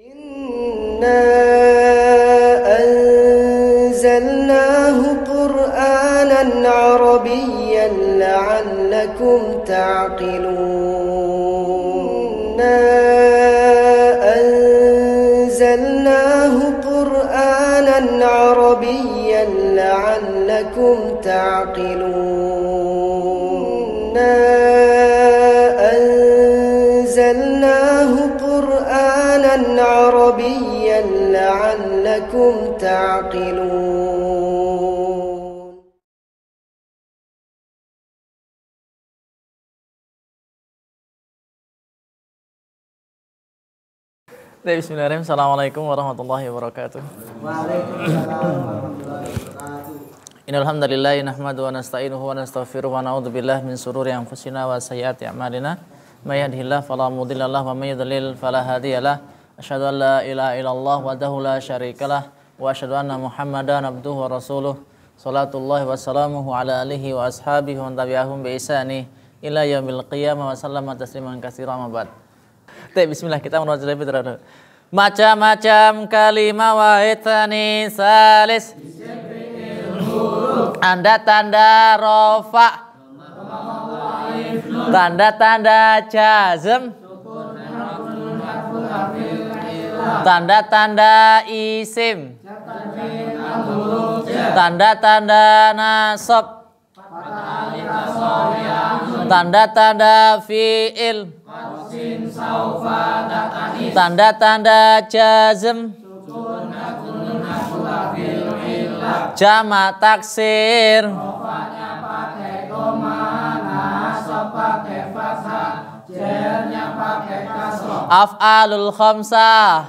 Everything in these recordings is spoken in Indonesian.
Inna anzalnahu Qur'anan Arabiyyan la'allakum ta'qilun. Anzalnahu Qur'anan Arabiyyan la'allakum ta'qilun. Anzalnahu Qur'anan Arabiyyan la'allakum ta'qilun. Bismillahirrahmanirrahim. Assalamualaikum warahmatullahi wabarakatuh. Waalaikumsalam warahmatullahi wabarakatuh. Innal hamdalillah nahmaduhu wa nasta'inuhu wa nastaghfiruh wa na'udzu billahi min shururi anfusina wa sayyiati a'malina. May yahdihillahu fala mudilla lahu wa may yudlil fala hadiyalah. Asyhadu an la ilaha illallah wahdahu la syarikalah wa asyhadu anna Muhammadan abduhu wa rasuluh. Shalatullahi wa salamuhu ala alihi wa ashabihi wa tabi'ahum bi ihsani ila yaumil qiyamah wa sallama tasliman katsiran, amma ba'd. Bismillah, kita menuju lebih terus. Macam-macam kalimah wahidani salis. Tanda-tanda rofa, tanda-tanda jazm, tanda-tanda isim, tanda-tanda nasab, tanda-tanda fi'il, tanda-tanda jazm, jamak taksir, af'alul khamsah,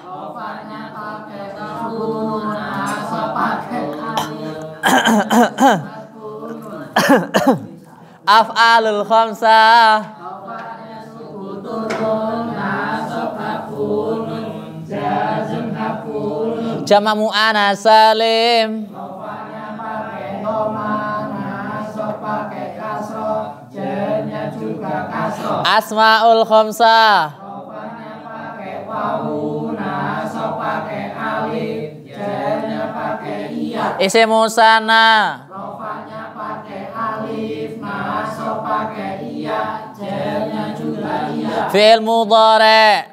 af'alul khamsah, jamak muannas salim, asmaul khamsah, isim musanna, fi'il mudhari',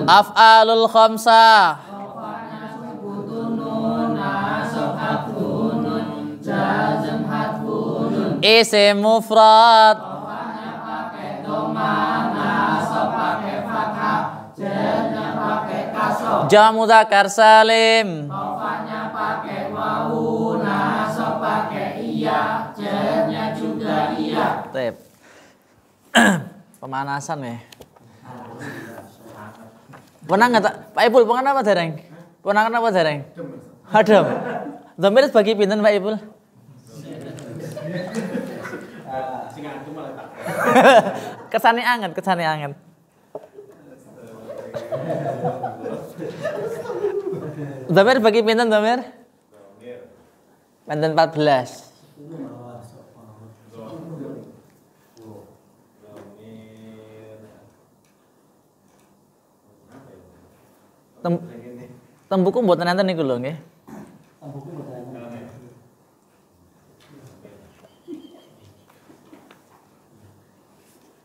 af'alul khamsah, isim mufrad, jamak mudzakkar salim, pemanasan ya. Ponang nggak Pak Ipul? Ponang apa dereng? Ponang apa dereng? Adem. Dhamir bagi pinten Pak Ipul? Kesane anget, kesane anget. Dhamir bagi pinten dhamir? Pinten 14. Tembuku mboten enten niku lho nggih. Tembuku mboten enten.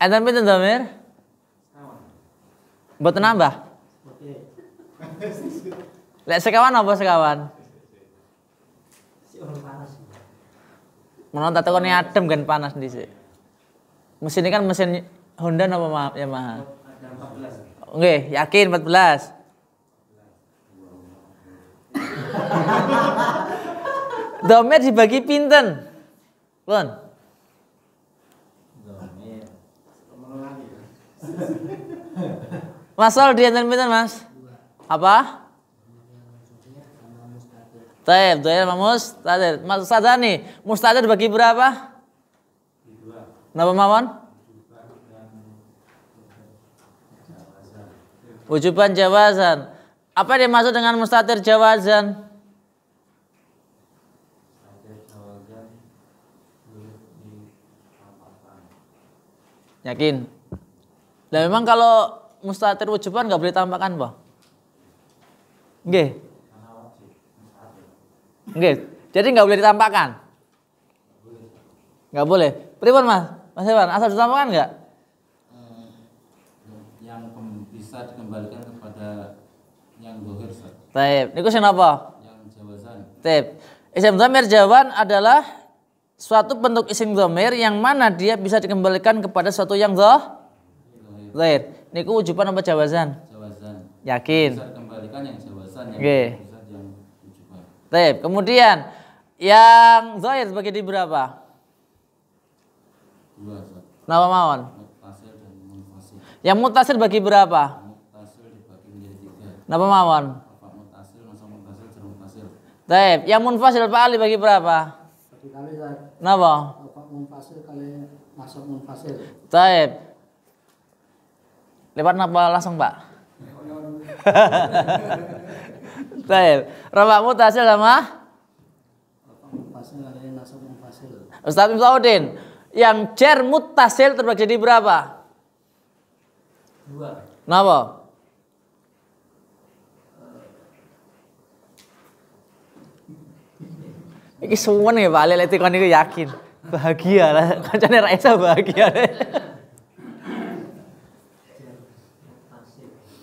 Enten pinten dhamir? Mboten nambah? Lek sekawan apa sekawan? Menawa tak tekoni adem kan panas dhisik. Mesin ini kan mesin Honda apa Yamaha? Nggih, yakin 14. Dhamir dibagi pinten? Pun. Masal di enten pinten, Mas? Apa? Taib, doyan sama mustatir. Mas Sadani, mustatir bagi berapa? Napa mawon? Wujuban jawazan. Apa yang dimaksud dengan mustatir jawazan? Yakin? Dan memang kalau mustatir wujuban nggak boleh tambahkan, Pak? Nggih. Nggih. Jadi nggak boleh ditampakkan? Nggak boleh. Pripun Mas? Mas Ewan, asal ditampakkan nggak? Yang bisa dikembalikan kepada yang dohir. Taib. Niku sing napa? Yang jawazan. Taib. Isim dhamir jawaban adalah suatu bentuk isim dhamir yang mana dia bisa dikembalikan kepada suatu yang zahir. Niku wujuban apa jawazan? Jawazan. Yakin? Bisa dikembalikan yang jawazan, yang Oke. bisa yang wujuban. Taib. Kemudian yang zahir bagi di berapa? 2, Ustaz. Napa mawon? Muttasil dan munfasil. Yang mutasil bagi berapa? Muttasil dibagi menjadi 3. Napa mawon? Apa muttasil, masa muttasil, jar muttasil. Taib. Yang munfasil Pak Ali bagi berapa? Satu kali saya Napa? munfasil kali masuk munfasil. Taib. Lewat napa langsung Pak? Taib. Rafa mutasil sama? Munfasil kali masuk munfasil. Ustaz Miftahudin. Yang jar muttasil terbagi jadi berapa? 2. Napa? Iki suwen ya Pak Ali lek kon niku yakin. Bahagia lah. Kancane Raisa bahagia.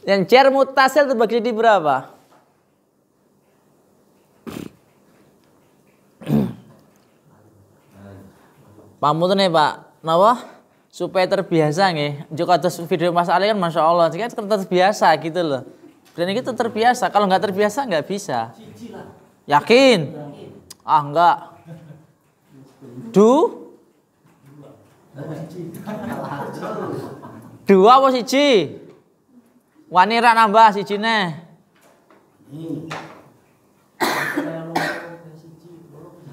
Yang jar muttasil terbagi jadi berapa? Pamutun nih Pak, napa? Supaya terbiasa nggih. Njuk kados video Mas Ali kan Masya Allah, kan terbiasa gitu loh. Dan ini tuh terbiasa, kalau nggak terbiasa nggak bisa. Yakin? Ah enggak. Dua apa siji? Wani ra nambah sijine.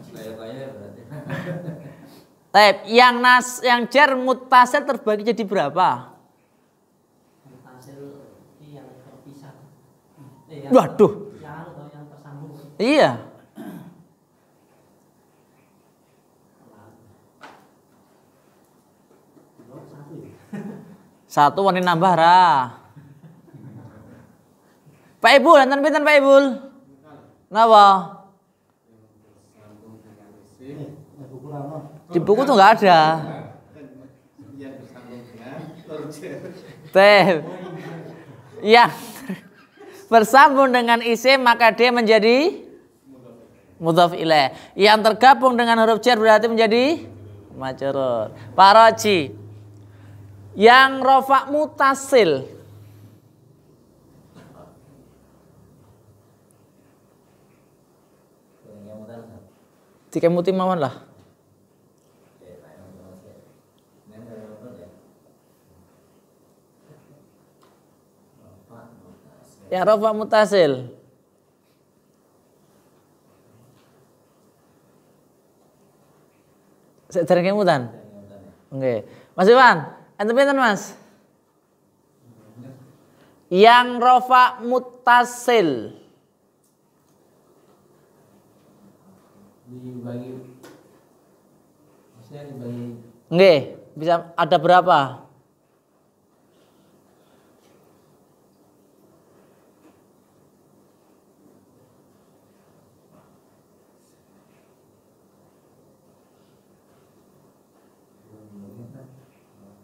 Kaya-kaya berarti. Taib, yang jar muttasil terbagi jadi berapa? Munfasil yang terpisah. Waduh. Yang tersambung. Iya. Satu wani nambah ra. Pak Ibul, enten pinten Pak Ibul? Napa? Di buku tuh nggak ada. Teh. Yang bersambung dengan isim maka dia menjadi mudhaf ilaih. Yang tergabung dengan huruf jar berarti menjadi majrur. Pak Roji. Yang rofa mutasil. Dikemuti mawon lah. Yang rofa mutasil. Sedereng kemutan. Oke. Mas Iwan, enten pinten Mas? Yang rofa mutasil. Dibagi. Maksudnya dibagi. Nggih, bisa ada berapa?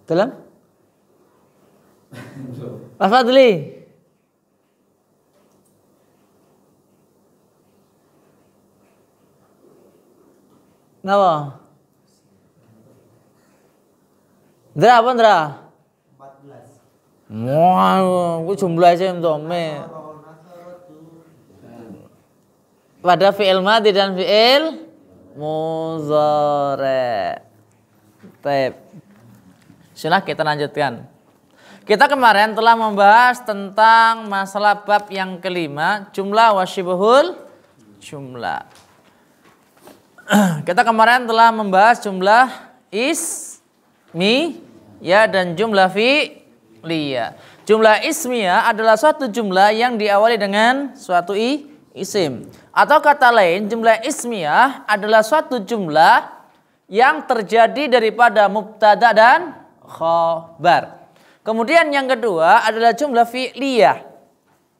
Dalam? Mas Fadli. Napa? Ndra apa Ndra? 14. Wah, ku jumlah isim dhamir. Pada fi'il madhi dan fi'il mudhari'. Baik. Sudah kita lanjutkan. Kita kemarin telah membahas tentang masalah bab yang kelima, jumlah wasyibhul jumlah. Kita kemarin telah membahas jumlah ismiyah dan jumlah fi'liyah. Jumlah ismiyah adalah suatu jumlah yang diawali dengan suatu isim. Atau kata lain, jumlah ismiyah adalah suatu jumlah yang terjadi daripada mubtada dan khobar. Kemudian yang kedua adalah jumlah fi'liyah,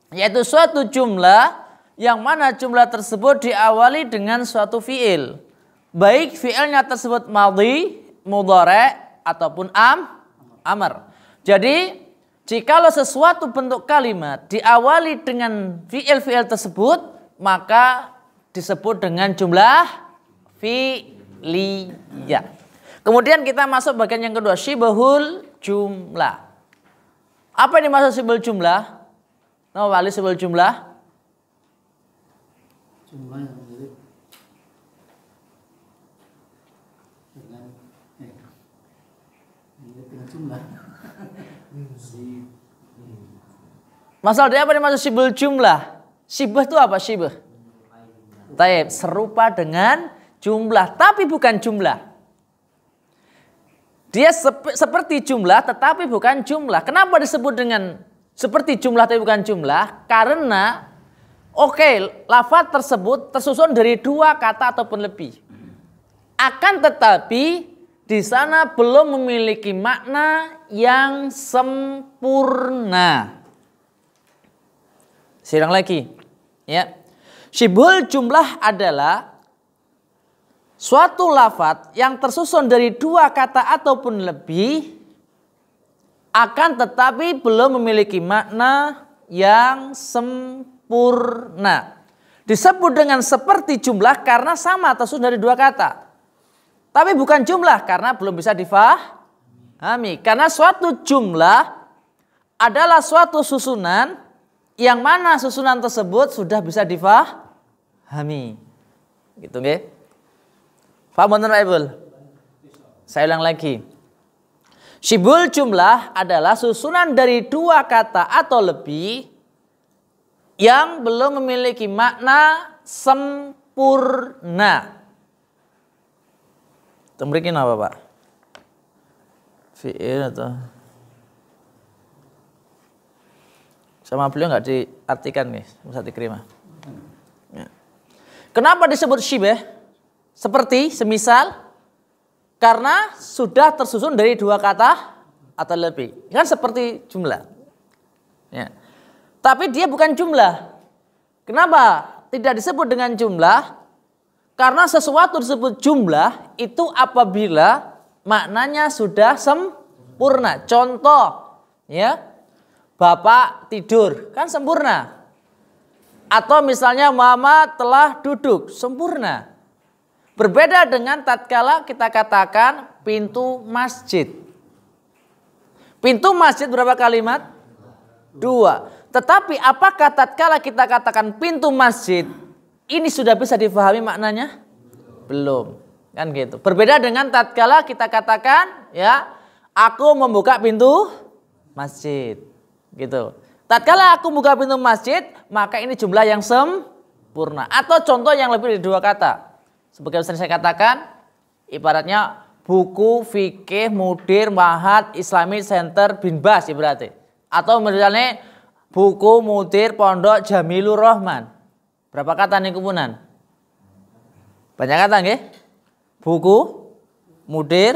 yaitu suatu jumlah yang mana jumlah tersebut diawali dengan suatu fi'il. Baik fi'ilnya tersebut madhi, mudhari' ataupun amr. Jadi jikalau sesuatu bentuk kalimat diawali dengan fi'il-fi'il tersebut, maka disebut dengan jumlah fi'liyah. Kemudian kita masuk bagian yang kedua, syibhul jumlah. Apa yang dimaksud syibhul jumlah? Nama wali syibhul jumlah? Jumlah yang mirip dengan jumlah. Masalah dia apa yang dimaksud syibhul jumlah? Syibh itu apa syibh? Taib, serupa dengan jumlah, tapi bukan jumlah. Dia seperti jumlah tetapi bukan jumlah. Kenapa disebut dengan seperti jumlah tapi bukan jumlah? Karena lafaz tersebut tersusun dari dua kata ataupun lebih. Akan tetapi di sana belum memiliki makna yang sempurna. Saya ulang lagi, ya. Syibhul jumlah adalah suatu lafaz yang tersusun dari dua kata ataupun lebih, akan tetapi belum memiliki makna yang sempurna. Disebut dengan seperti jumlah karena sama tersusun dari dua kata. Tapi bukan jumlah karena belum bisa difahami. Karena suatu jumlah adalah suatu susunan yang mana susunan tersebut sudah bisa difahami. Gitu nggih? Paham benar Ibu? Saya ulang lagi. Syibhul jumlah adalah susunan dari dua kata atau lebih yang belum memiliki makna sempurna. Tembrikin apa Pak? Fi'il atau sama beliau nggak diartikan nih, bisa diterima. Ya. Kenapa disebut syibh? Seperti, semisal, karena sudah tersusun dari dua kata atau lebih. Kan seperti jumlah. Ya. Tapi dia bukan jumlah. Kenapa tidak disebut dengan jumlah? Karena sesuatu disebut jumlah itu apabila maknanya sudah sempurna. Contoh, ya, Bapak tidur, kan sempurna. Atau misalnya Mama telah duduk, sempurna. Berbeda dengan tatkala kita katakan pintu masjid. Pintu masjid berapa kalimat? 2. Tetapi apakah tatkala kita katakan pintu masjid ini sudah bisa difahami maknanya? Belum. Kan gitu. Berbeda dengan tatkala kita katakan, ya, aku membuka pintu masjid. Gitu. Tatkala aku buka pintu masjid, maka ini jumlah yang sempurna. Atau contoh yang lebih dari dua kata. Sebagai saya katakan, ibaratnya buku fikih mudir Ma'had Islamic Center bin Bas ibaratnya. Atau misalnya buku mudir pondok Jamilur Rahman. Berapa kata nih kumpulan? Banyak kata nggih? Buku mudir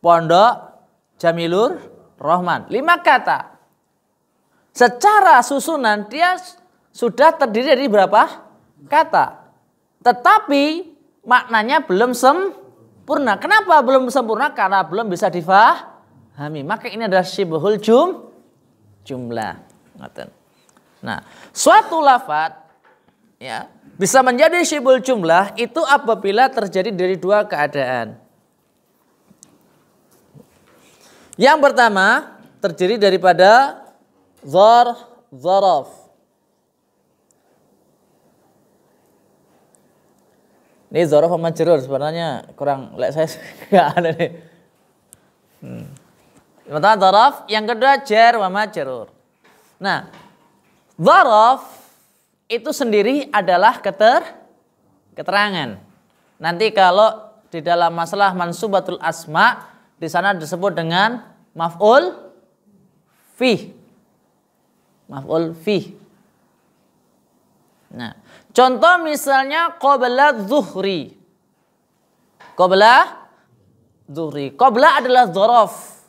pondok Jamilur Rahman. 5 kata. Secara susunan dia sudah terdiri dari berapa kata. Tetapi maknanya belum sempurna. Kenapa belum sempurna? Karena belum bisa difahami. Maka ini adalah syibhul jumlah. Nah, suatu lafaz, ya, bisa menjadi syibhul jumlah itu apabila terjadi dari dua keadaan. Yang pertama terdiri daripada zaraf. Ini zaraf sama majrur sebenarnya kurang saya enggak ada nih. Yang pertama zaraf, yang kedua jar wa majrur. Nah, zaraf itu sendiri adalah keterangan. Nanti kalau di dalam masalah mansubatul asma di sana disebut dengan maf'ul fi. Maf'ul fi. Nah, contoh misalnya qabla zuhri. Qabla zuhri. Qabla adalah dzaraf.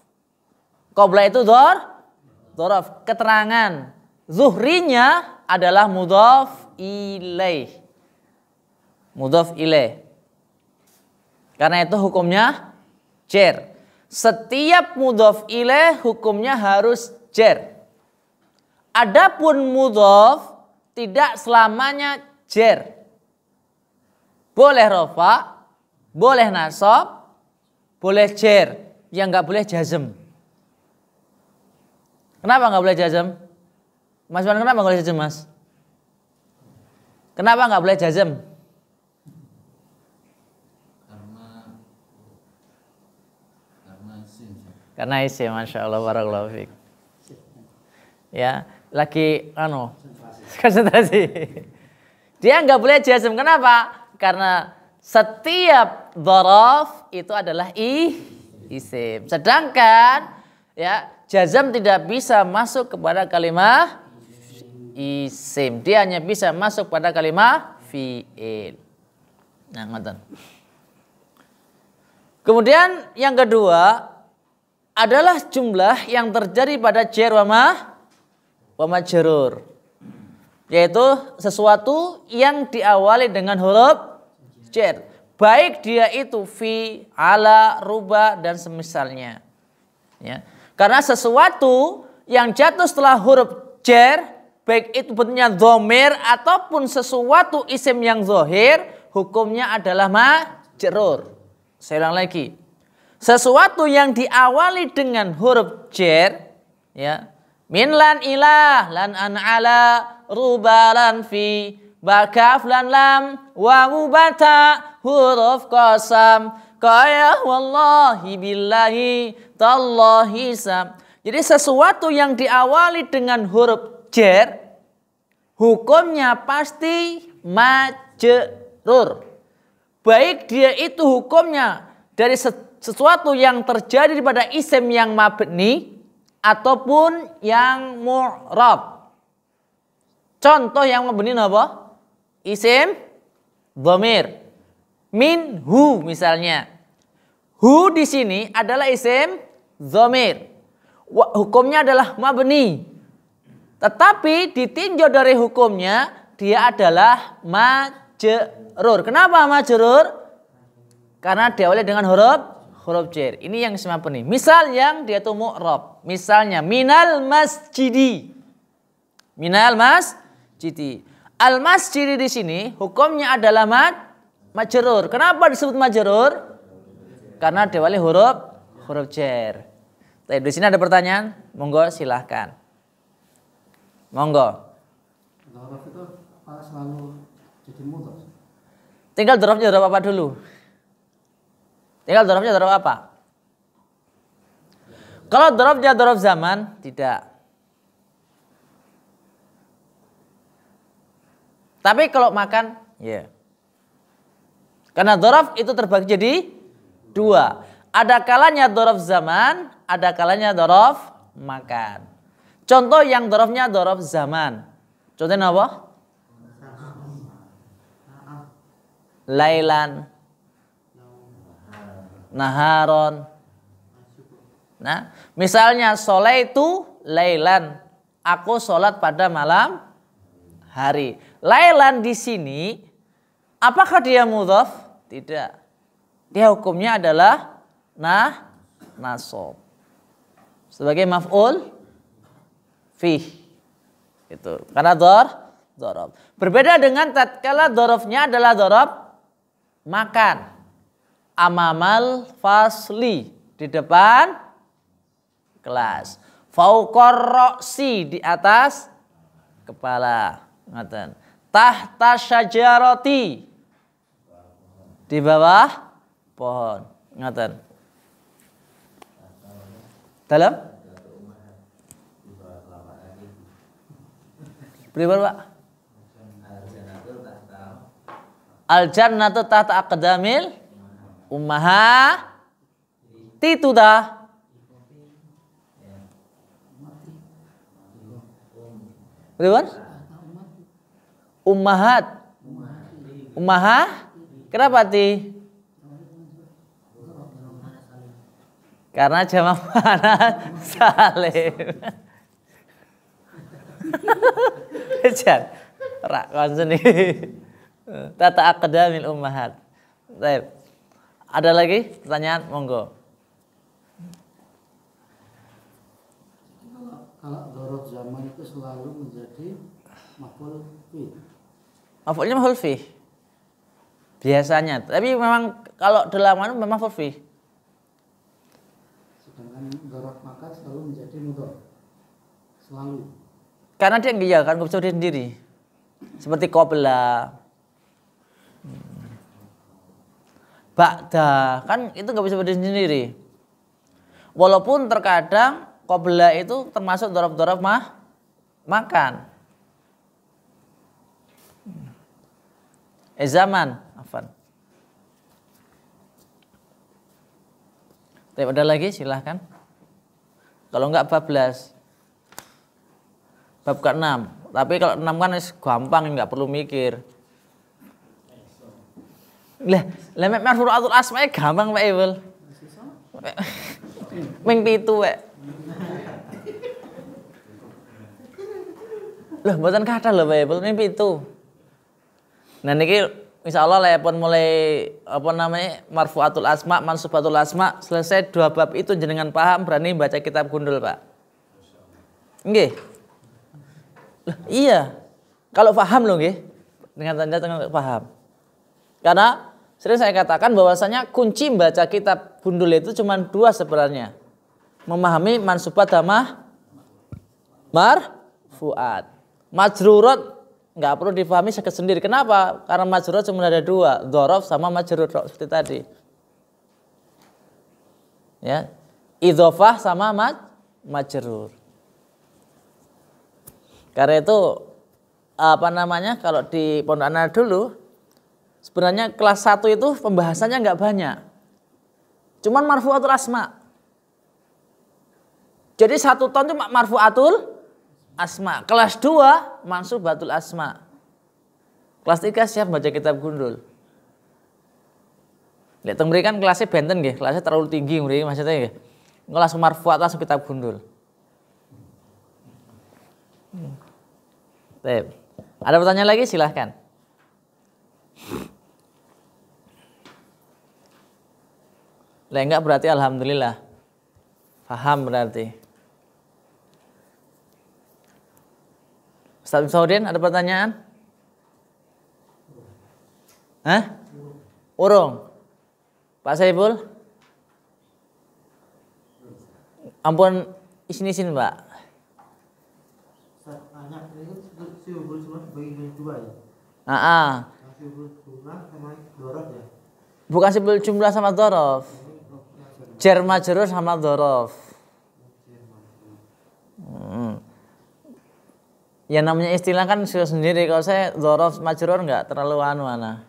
Qabla itu dhorof, keterangan. Zuhrinya adalah mudhaf ilaih. Mudhaf ilaih. Karena itu hukumnya jar. Setiap mudhaf ilaih hukumnya harus jar. Adapun mudhaf tidak selamanya jar. Boleh rafa, boleh nasab, boleh jar. Yang nggak boleh jazm. Kenapa nggak boleh jazm? Mas Wan, kenapa nggak boleh jazm, Mas? Kenapa nggak boleh jazm? Karena isim, Masya Allah, barakallahu fiik. Ya, lagi konsentrasi. Dia nggak boleh jazm. Kenapa? Karena setiap dhorof itu adalah isim. Sedangkan ya jazm tidak bisa masuk kepada kalimat isim. Dia hanya bisa masuk pada kalimat fi'il. Nah, ngoten. Kemudian yang kedua adalah jumlah yang terjadi pada jar wa majrur. Yaitu sesuatu yang diawali dengan huruf jar. Baik dia itu fi, ala, ruba dan semisalnya. Ya. Karena sesuatu yang jatuh setelah huruf jar, baik itu bentuknya dhamir ataupun sesuatu isim yang zahir, hukumnya adalah majrur. Saya ulang lagi. Sesuatu yang diawali dengan huruf jar, ya. Min lan ilah, lan an ala, ruba lan fi, bakaf lan lam, wawu bata, huruf qasam, kaya wallahi billahi, tallahi sam. Jadi sesuatu yang diawali dengan huruf jar, hukumnya pasti majrur. Baik dia itu hukumnya dari sesuatu yang terjadi pada isim yang mabni ataupun yang mu'rab. Contoh yang mabni apa? Isim dhamir. Minhu misalnya. Hu di sini adalah isim dhamir. Hukumnya adalah mabni. Tetapi ditinjau dari hukumnya dia adalah majrur. Kenapa majrur? Karena diawali dengan huruf jar. Ini yang isim mabni. Misal yang dia itu mu'rab. Misalnya minal masjidi. Minal masjidi. Al masjidi di sini hukumnya adalah majrur. Kenapa disebut majrur? Karena diawali huruf jar. Di sini ada pertanyaan? Monggo silahkan. Monggo. Dhorof itu selalu jadi mudhaf. Tinggal dhorofnya dhorof apa dulu? Tinggal dhorofnya dhorof apa? Kalau dhorofnya dhorof zaman, tidak. Tapi kalau makan, ya. Karena dhorof itu terbagi jadi dua. Ada kalanya dhorof zaman, ada kalanya dhorof makan. Contoh yang dhorofnya dhorof zaman. Contohnya apa? Lailan, naharon. Nah, misalnya solaitu lailan, aku sholat pada malam hari. Lailan di sini, apakah dia mudhaf? Tidak. Dia hukumnya adalah nasab. Sebagai maf'ul fih. Itu. Karena dhorof. Berbeda dengan tatkala dhorofnya adalah dhorof makan. Amamal fasli, di depan kelas. Fauqar ra'si, di atas kepala. Ngaten. Tahta syajarati, di bawah pohon. Ngaten. Dalam? Beribadah, Pak. Al-jannatu tahta aqdamil ummahati itu dah. Beribadah? Ummahat. Kenapa ti? Karena jamak muannats salim. Jan, rak konsen iki. Tata aqdamil ummahat. Baik. Ada lagi pertanyaan? Monggo. Kalau dorob zaman itu selalu menjadi maf'ul fi. Maf'ulnya maf'ul fi. Biasanya. Tapi memang kalau dalam anu memang maf'ul fi. Sedangkan dorob makan selalu menjadi mudhaf. Selalu. Karena dia enggak kan bisa dia sendiri. Seperti qabla. Ba'da kan itu enggak bisa berdiri sendiri. Walaupun terkadang qabla itu termasuk dorob-dorob makan. Zaman, afan. Tapi ada lagi silahkan. Kalau enggak bablas. Bab ke-6. Tapi kalau 6 kan gampang enggak perlu mikir. Lah mek marfu'atul asma gampang Pak Ibul. Ming 7 Pak. Loh mboten kathah lho Pak Ibul ming 7. Nah niki insyaallah lek pun mulai apa namanya marfu'atul asma, mansubatul asma, selesai 2 bab itu jenengan paham berani baca kitab gundul, Pak. Nggih. Iya. Kalau paham loh nggih. Dengan tanda paham. Karena sering saya katakan bahwasanya kunci membaca kitab gundul itu cuma 2 sebenarnya. Memahami mansubat sama marfu'at. Majrurat nggak perlu difahami sendiri. Kenapa? Karena majrurat cuma ada 2, dzaraf sama majrur seperti tadi. Ya, idhofah sama majrur. Karena itu apa namanya? Kalau di Pondok Anak dulu, sebenarnya kelas 1 itu pembahasannya nggak banyak. Cuman marfu'atul asma. Jadi 1 tahun itu marfu'atul asma. Kelas 2 mansubatul asma. Kelas 3 siap baca kitab gundul. Lihat teng mriki kan kelasnya benten nggih, kelasnya terlalu tinggi mriki maksudnya nggih. Kelas marfu'at langsung kitab gundul. Baik. Ada pertanyaan lagi silahkan. Lah enggak berarti alhamdulillah. Paham berarti. Ustaz Saudin ada pertanyaan? Hah? Urung. Pak Saiful? Ampun isin-isin, Pak. Banyak itu siubul cuma bagi 2 ya. Heeh. Siubul jumlah sama dorob ya. Bukan sibul jumlah sama dzaraf. Jar majrur sama dzaraf. Ya namanya istilah kan sendiri. Kalau saya dzaraf majrur enggak terlalu ana.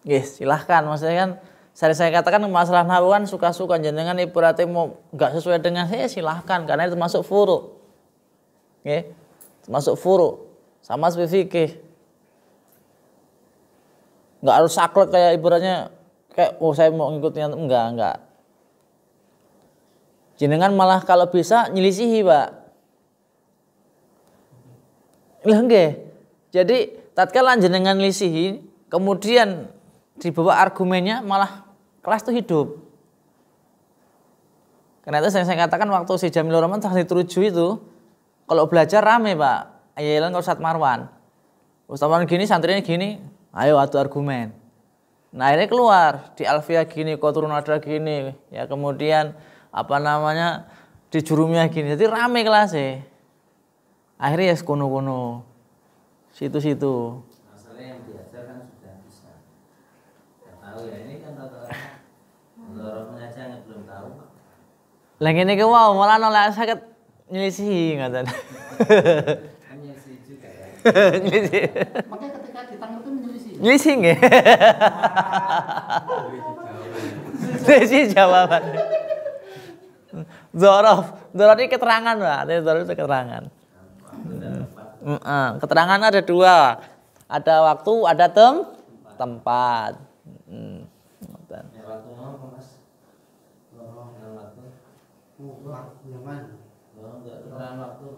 Yes, silahkan. Maksudnya kan saya katakan masalah nahwu kan suka-suka jenengan ibaratnya mau enggak sesuai dengan saya silahkan karena itu termasuk furu. Nggih. Termasuk furu sama seperti fikih. Enggak harus saklek kayak ibaratnya kayak saya mau ngikutnya enggak. Jenengan malah kalau bisa nyelisihi, Pak. Lah nggih. Jadi tatkala jenengan nyelisihi, kemudian dibawa argumennya malah kelas itu hidup. Karena itu saya katakan waktu si Jamilur Rahman tahun diteruju itu kalau belajar rame, Pak. Ayelan kalau Ustaz Marwan. Ustaz Marwan gini, santrinya gini, ayo adu argumen. Nah akhirnya keluar di Alfiyah gini, Qatrun ada gini, ya kemudian apa namanya di Jurumiyah gini, jadi rame kelasnya. Akhirnya ya kono-kono, situ-situ. Masalahnya yang diajar kan sudah bisa. Nggak tahu ya, ini kan tata-tata orang mengajar yang belum tahu. Lagi ini ke wow, malah nolak sakit nyelisihi ngatain. Kan nyelisi juga ya. Nyelisihi. Makanya ketika ditangkap itu menyelisih. Nyelisihi nggih. Nyelisihi jawaban. Dzaraf ini keterangan, Pak. Dzaraf itu keterangan. Keterangan ada 2. Ada waktu, ada tempat. Yang mana? Oh, enggak kebenaran waktu.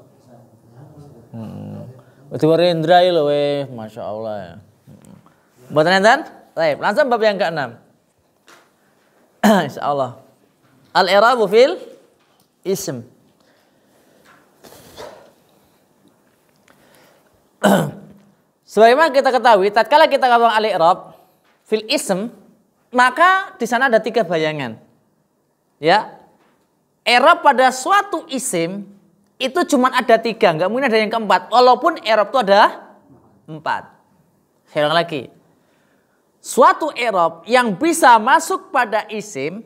Itu Rendra lho weh, Masya Allah ya. Mboten enten? Baik, langsung bab yang ke-6. Insyaallah. Al-i'rabu fil ism. Sebagaimana kita ketahui, tatkala kita ngomong al-i'rab fil ism, maka di sana ada 3 bayangan. Ya. I'rab pada suatu isim itu cuma ada 3, nggak mungkin ada yang keempat. Walaupun i'rab itu ada 4. Saya ulang lagi. Suatu i'rab yang bisa masuk pada isim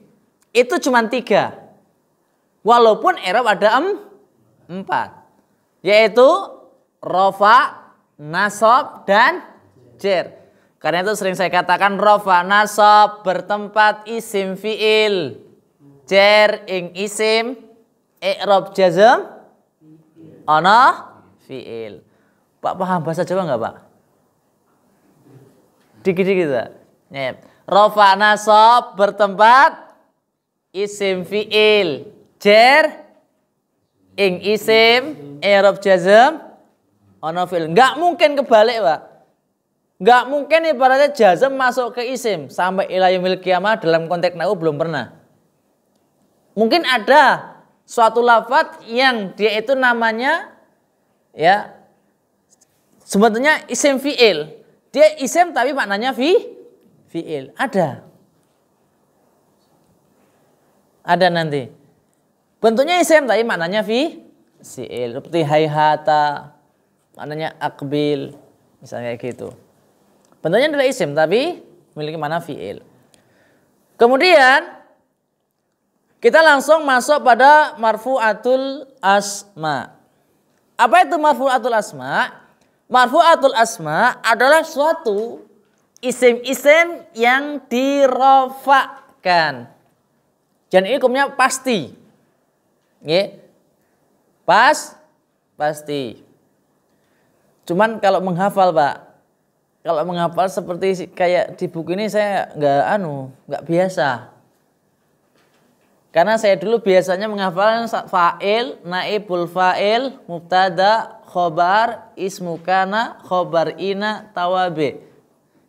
itu cuma 3. Walaupun i'rab ada 4. Yaitu rafa, nasab, dan jer. Karena itu sering saya katakan rafa, nasab bertempat isim fi'il. Jer ing isim, i'rab jazm ana fi'il. Pak paham bahasa Jawa enggak, Pak? Dikit-dikit ya. Rafa nasab bertempat isim fi'il. Jer ing isim, i'rab jazm ana fi'il. Enggak mungkin kebalik, Pak. Enggak mungkin ibaratnya jazm masuk ke isim sampai ila yaumil qiyamah dalam konteks nahwu belum pernah. Mungkin ada suatu lafaz yang dia itu namanya ya sebetulnya isim fi'il. Dia isim tapi maknanya fi'il. Ada. Ada nanti. Bentuknya isim tapi maknanya fi'il. Seperti hayhata, maknanya akbil, misalnya kayak gitu. Bentuknya adalah isim tapi memiliki makna fi'il. Kemudian kita langsung masuk pada marfu'atul asma. Apa itu marfu'atul asma? Marfu'atul asma adalah suatu isim-isim yang dirofakkan. Dan ini hukumnya pasti. Ya. Pasti. Cuman kalau menghafal, Pak. Kalau menghafal seperti kayak di buku ini saya nggak biasa. Karena saya dulu biasanya menghafal fa'il, naibul fa'il, mubtada, khobar, ismu kana, khobar ina, tawabe.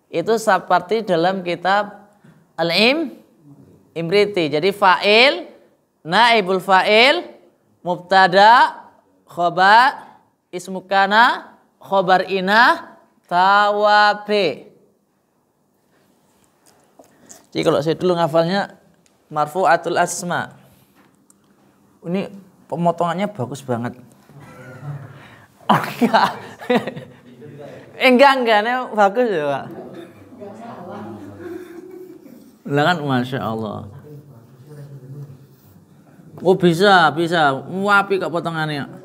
Itu seperti dalam kitab Al-Imriti. Jadi fa'il, naibul fa'il, mubtada, khobar, ismu kana, khobar ina, tawabe. Jadi kalau saya dulu ngafalnya marfu'atul asma. Ini pemotongannya bagus banget. Enggak, ini bagus ya, Pak. Lah kan Masya Allah. Oh bisa. Wapi kok potongannya.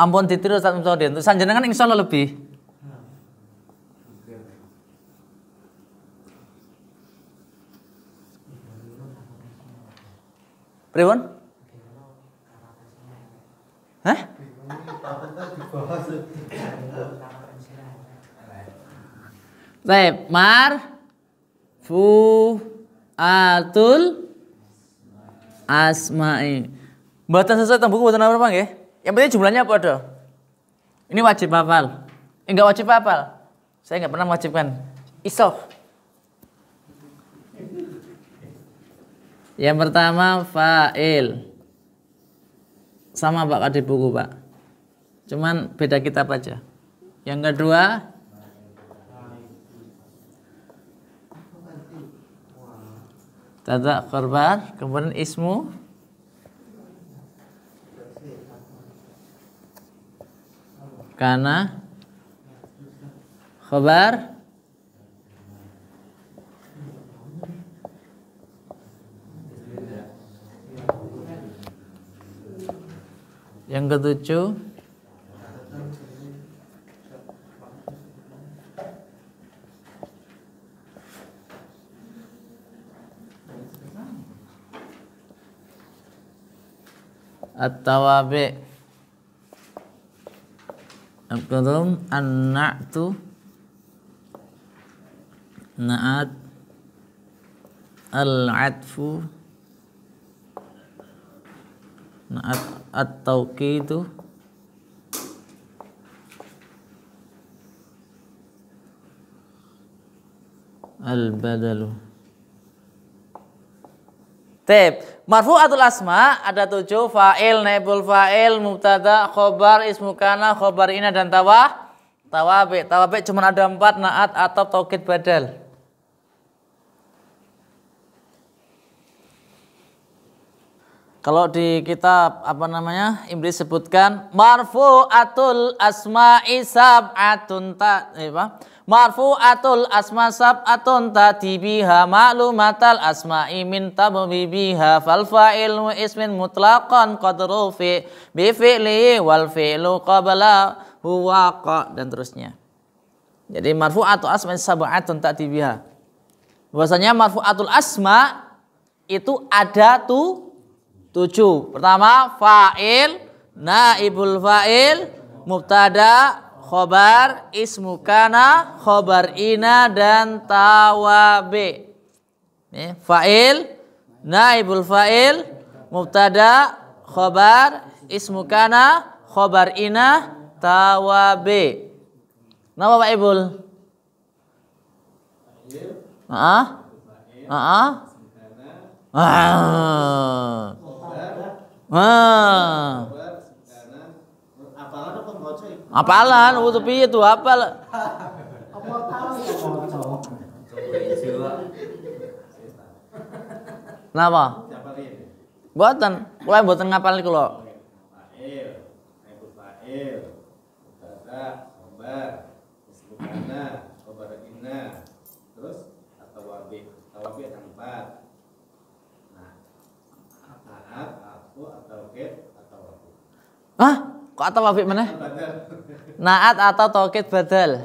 Ampun ditiru Ustaz Mutawdin. Sanjenengan insyaallah lebih. Pripun? Hah? Baik, marfu'atul asma'i. Mboten sesuai teng buku mboten apa nggih? Yang penting jumlahnya padha. Ini wajib hafal. Enggak wajib hafal. Saya enggak pernah mewajibkan. Iso. Yang pertama fa'il. Sama Pak di buku, Pak. Cuman beda kitab aja. Yang kedua tada korban, kemudian ismu kana khobar yang ketujuh at-tawabi. Yang kedua an-na'tu, na'at, Al-'atfu na'at at-tauqidu al-badalu. Tep, marfu'atul asma ada 7, fa'il, naibul fa'il, mubtada, khobar, ismu kana, khobar ina dan tawabi. Tawabi cuma ada 4, naat atau taukid badal. Kalau di kitab Iblis sebutkan marfu'atul asma'i sab'atun marfu'atul asma sab'atun tati biha ma'lumatal asma'i min tabbibiha fal fa'ilu ismin mutlaqan qad rufi bi fi'li wal fi'lu qabla huwa dan terusnya. Jadi marfu'atul asma'i sab'atun tati biha. Bahwasanya marfu'atul asma itu ada 7. Pertama fa'il, naibul fa'il, mubtada, khobar, ismu kana, khobar ina dan tawabi. Fa'il, naibul fa'il, mubtada, khobar, ismu kana, khobar ina, tawabi. Nama Pak Ibul? Apalan, itu piye tuh apal? Napa? Mboten, kula mboten ngapal niku lho. Fa'il, naibul fa'il, mubtada, khobar, ismu kana, khobar inna. Terus tawabi. Tawabi ada 4. Naat, atau taukid atau wabi. Hah? Kok atau wabi mana? Naat atau taukid badal.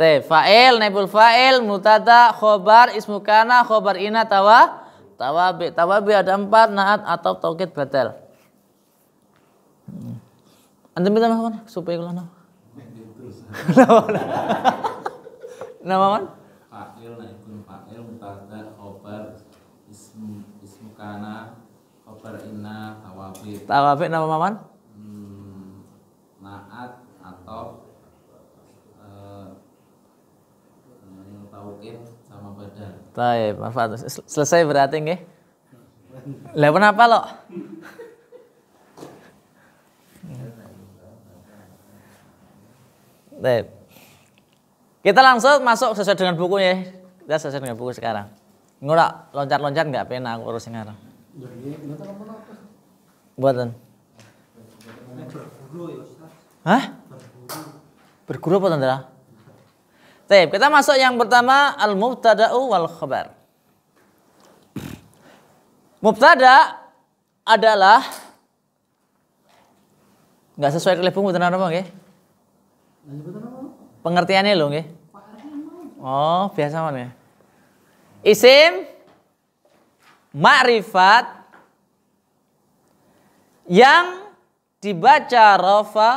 Fa'il, naibul fa'il, mubtada, khobar, ismu kana, khobar ina, tawabi. Tawabi ada 4, naat atau taukid badal. Antum minta mana? Supaya kula nama. Nama mana? Fa'il, naibul fa'il, mubtada, khobar, ismu kana, khobar inna, tawabi. Tawabi nama maman? Naat atau taukid sama badal. Baik, manfaat. Selesai berarti nggih. Lah kenapa lo? Baik. Kita langsung masuk sesuai dengan bukunya. Kita sesuai dengan buku sekarang. Nggak loncat-loncat nggak pena aku urus sekarang. Buatan. Hah? Berguru apa tanda? Baik, kita masuk yang pertama al-mubtada'u wal khabar. Mubtada adalah nggak sesuai dengan buku tenan apa nggih? Pengertiannya lho nggih. Oh, biasa mana? Isim ma'rifat yang dibaca rafa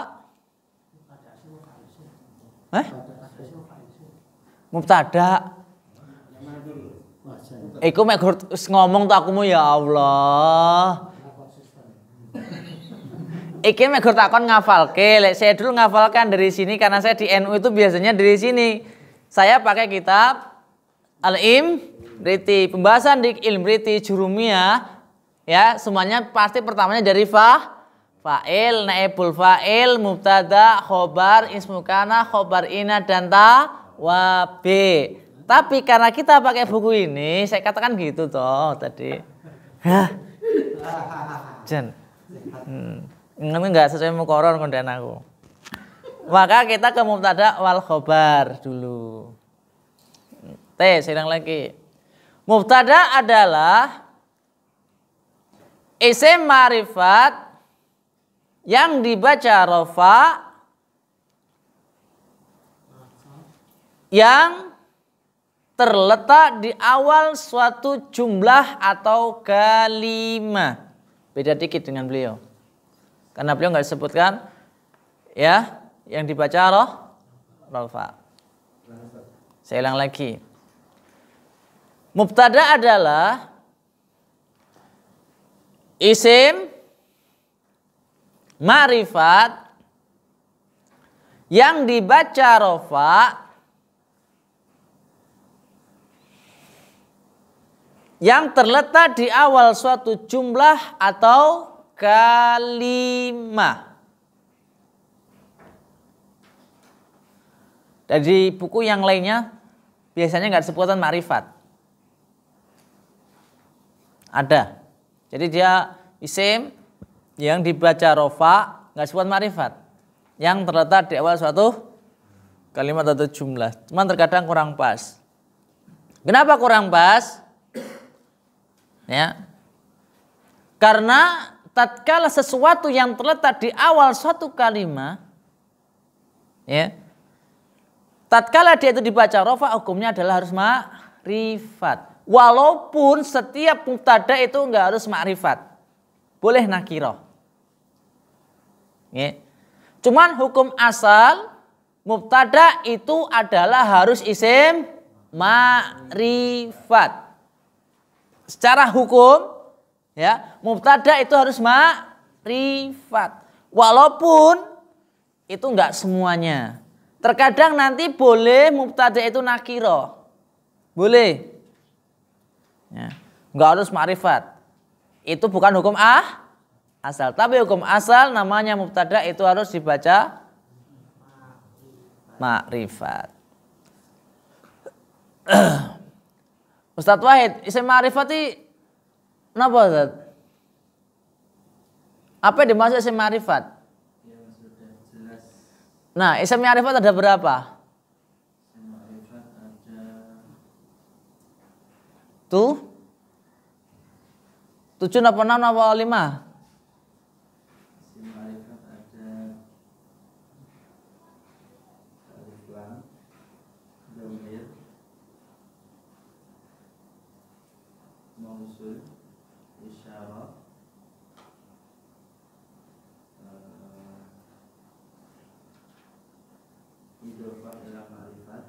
mubtada. Iku mek ngomong tuh akumu ya Allah. Iki mek gur takon ngafalke. Lek saya dulu ngafalkan dari sini karena saya di NU itu biasanya dari sini. Saya pakai kitab Al-Imriti, pembahasan di Imriti Jurumiyah. Ya, semuanya pasti pertamanya dari fa'il, naibul fa'il, mubtada, khobar, ismu kana, khobar ina dan tawabi. Tapi karena kita pakai buku ini, saya katakan gitu toh tadi. Hah. Jen. Enggak sesuai mukoror konten aku. Maka kita ke mubtada wal khobar dulu. Sedang lagi. Mubtada adalah isim ma'rifat yang dibaca rafa yang terletak di awal suatu jumlah atau kalimat. Beda dikit dengan beliau. Karena beliau nggak disebutkan ya yang dibaca rafa. Saya ulang lagi. Mubtada adalah isim ma'rifat yang dibaca rofa yang terletak di awal suatu jumlah atau kalimah. Dari buku yang lainnya biasanya nggak disebutkan ma'rifat. Ada. Jadi dia isim yang dibaca rofa nggak disebut ma'rifat. Yang terletak di awal suatu kalimat atau jumlah. Cuman terkadang kurang pas. Kenapa kurang pas? Ya. Karena tatkala sesuatu yang terletak di awal suatu kalimat, ya, tatkala dia itu dibaca rofa, hukumnya adalah harus ma'rifat. Walaupun setiap mubtada itu enggak harus ma'rifat, boleh nakirah. Ya. Cuman hukum asal mubtada itu adalah harus isim ma'rifat. Secara hukum, ya, mubtada itu harus ma'rifat. Walaupun itu enggak semuanya. Terkadang nanti boleh mubtada itu nakirah. Boleh. Ya, enggak harus ma'rifat. Itu bukan hukum asal. Tapi hukum asal namanya mubtada itu harus dibaca ma'rifat. Ustadz Wahid, isim ma'rifat itu kenapa Ustadz? Apa yang dimaksud isim ma'rifat? Nah, isim ma'rifat ada berapa? Isim ma'rifat ada tuh 7 apa 6 apa 5? Isim ma'rifat ada alif lam, dhamir, mausul, isyarat, idhofah ila ma'rifat.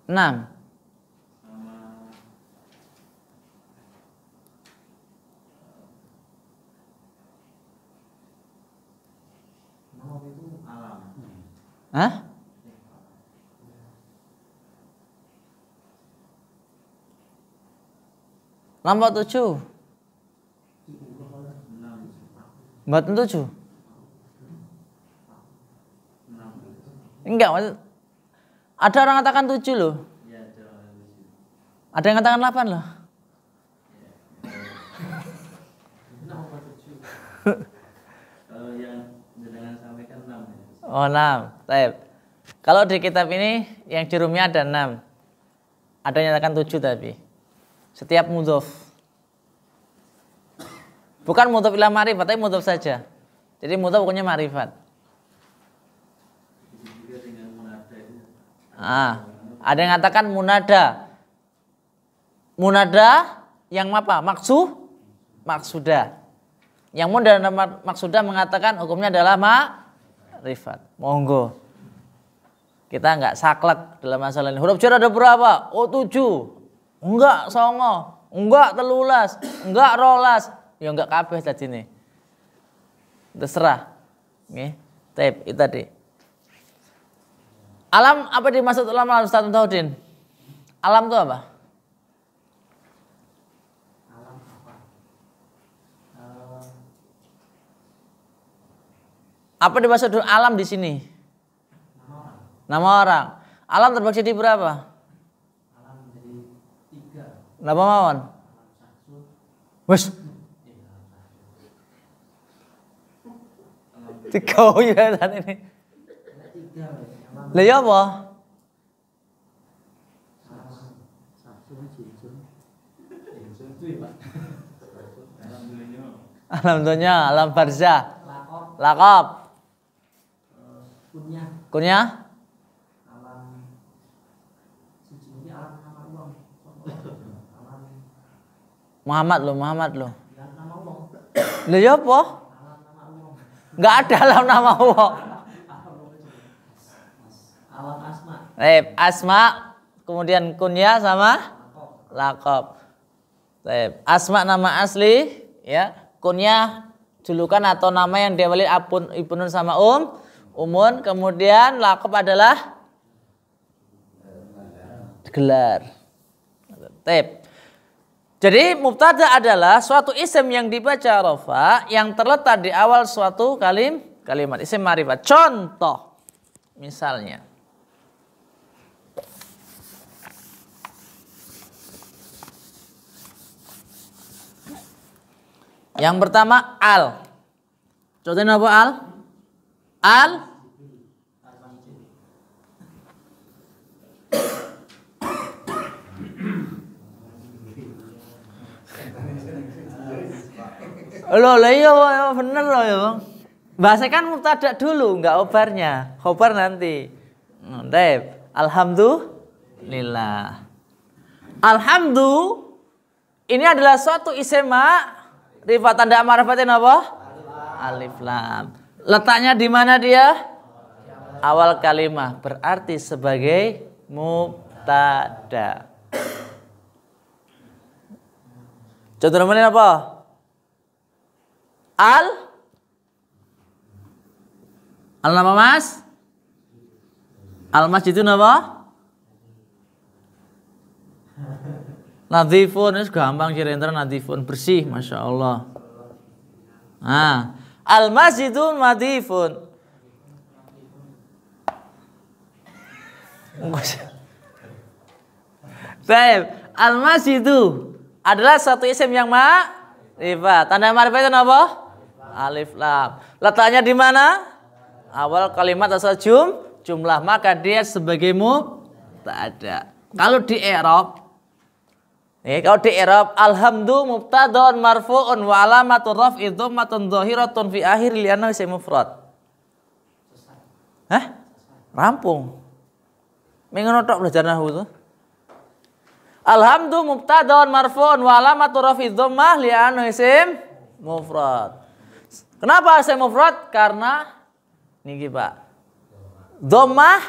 6. Sama itu alam. Hah? Nomor 7. Mboten 7. Enggak, ada orang katakan 7 loh. Ada yang katakan 8 loh. Kalau yang jenengan sampaikan 6 ya. Oh 6. Baik. Kalau di kitab ini yang di Rumiyah ada 6. Ada yang katakan 7 tapi. Setiap mudhof. Bukan mudhof ila ma'rifat, tapi mudhof saja. Jadi mudhof pokoknya ma'rifat. Ada yang katakan munada. Munada yang apa? Maksudah. Yang munada dan maksudah mengatakan hukumnya adalah ma'rifat. Monggo. Kita enggak saklek dalam masalah ini. Huruf jar ada berapa? Oh 7. Enggak 9. Enggak 13. Enggak 12. Ya enggak kabeh tadi nih. Terserah. Nggih. Taib itu tadi. Alam apa dimaksud ulama Ustaz Taudin? Alam itu apa? Alam apa? Apa dimaksud alam di sini? Nama orang. Alam terbagi di berapa? Alam jadi 3. Napa mawon? Wes. 3 ya saat ini. Lah ya apa? Alam dunya, alam barzah. Laqab. Kunyah. Alam siji alam nama wong. Muhammad lo. Nama wong. Lah ya apa? Alam nama wong. Enggak ada alam nama wong. Alam asma. Asma kemudian kunyah sama laqab. Baik. Asma nama asli, ya. Kunyah julukan atau nama yang diawali ibnun sama umun. Kemudian laqab adalah gelar. Baik. Jadi mubtada adalah suatu isim yang dibaca rafa yang terletak di awal suatu kalimat. Isim ma'rifat. Contoh misalnya. Yang pertama al. Contohnya apa al? Al. Loh, iya bener loh ya bang. Bahasa kan mubtada dulu, nggak khobarnya. Khobar nanti. Alhamdulillah. Alhamdu ini adalah suatu isim ma'rifat. Tanda ma'rifatnya apa? Alif lam. Letaknya di mana dia? Awal kalimat. Berarti sebagai mubtada. Contoh namanya apa? Al nama mas? Al masjid itu apa? Nadifun, itu gampang cirenter nadifun, bersih, masya Allah. Nah, al masjidun nadifun. Baik, al masjidu adalah satu isim yang ma'rifat. Tanda ma'rifat itu apa? Alif lam. Letaknya di mana? Awal kalimat asal jumlah, maka dia sebagai mubtada. Kalau di i'rab, alhamdu mubtadaun marfu'un wa alamatu raf'i dhammatun dhahiratun fi akhir li'annahu isim mufrad. Hah? Rampung. Mengono tok belajar nahwu tuh. Alhamdu mubtadaun marfu'un wa alamatu raf'i dhammah li'annahu isim mufrad. Kenapa isim mufrad? Karena niki Pak. Dhammah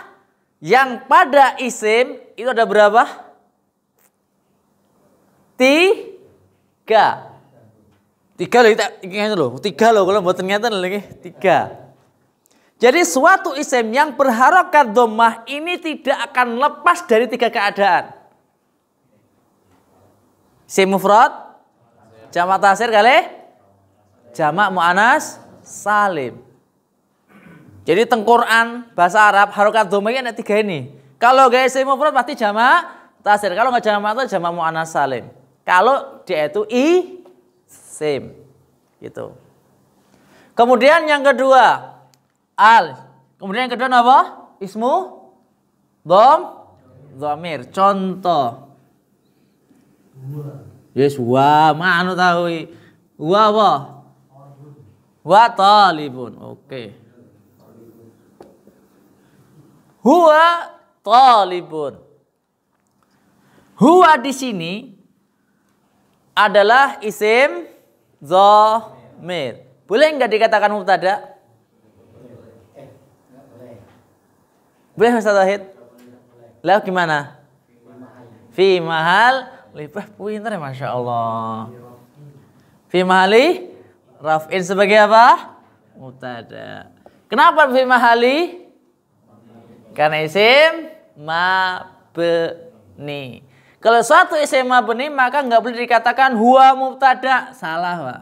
yang pada isim itu ada berapa? 3. 3 loh, 3 loh kalau buat ternyata lagi 3. Jadi suatu isim yang berharokat dhammah ini tidak akan lepas dari 3 keadaan. Isim mufrad, jamak taksir kali jamak muannas salim. Jadi Quran bahasa Arab harokat dhammah ini ada 3 ini. Kalau gak isim mufrad pasti jamak taksir. Kalau nggak jamak taksir jamak muannas salim. Kalau dia itu isim gitu. Kemudian yang kedua al. Kemudian yang kedua apa? Ismu dhamir. Contoh. Yes, wa ma'anu tahu. Wa apa? Wa talibun. Oke. Huwa talibun. Huwa di sini adalah isim dhamir. Boleh enggak dikatakan mubtada? Boleh Ustaz Wahid? Lah gimana? Fi mahal lipah pintar ya Masya Allah. Fi mahali raf'in sebagai apa? Mubtada. Kenapa fi mahali? Karena isim mabni. Kalau suatu isim mabni maka nggak boleh dikatakan huwa mubtada. Salah Pak.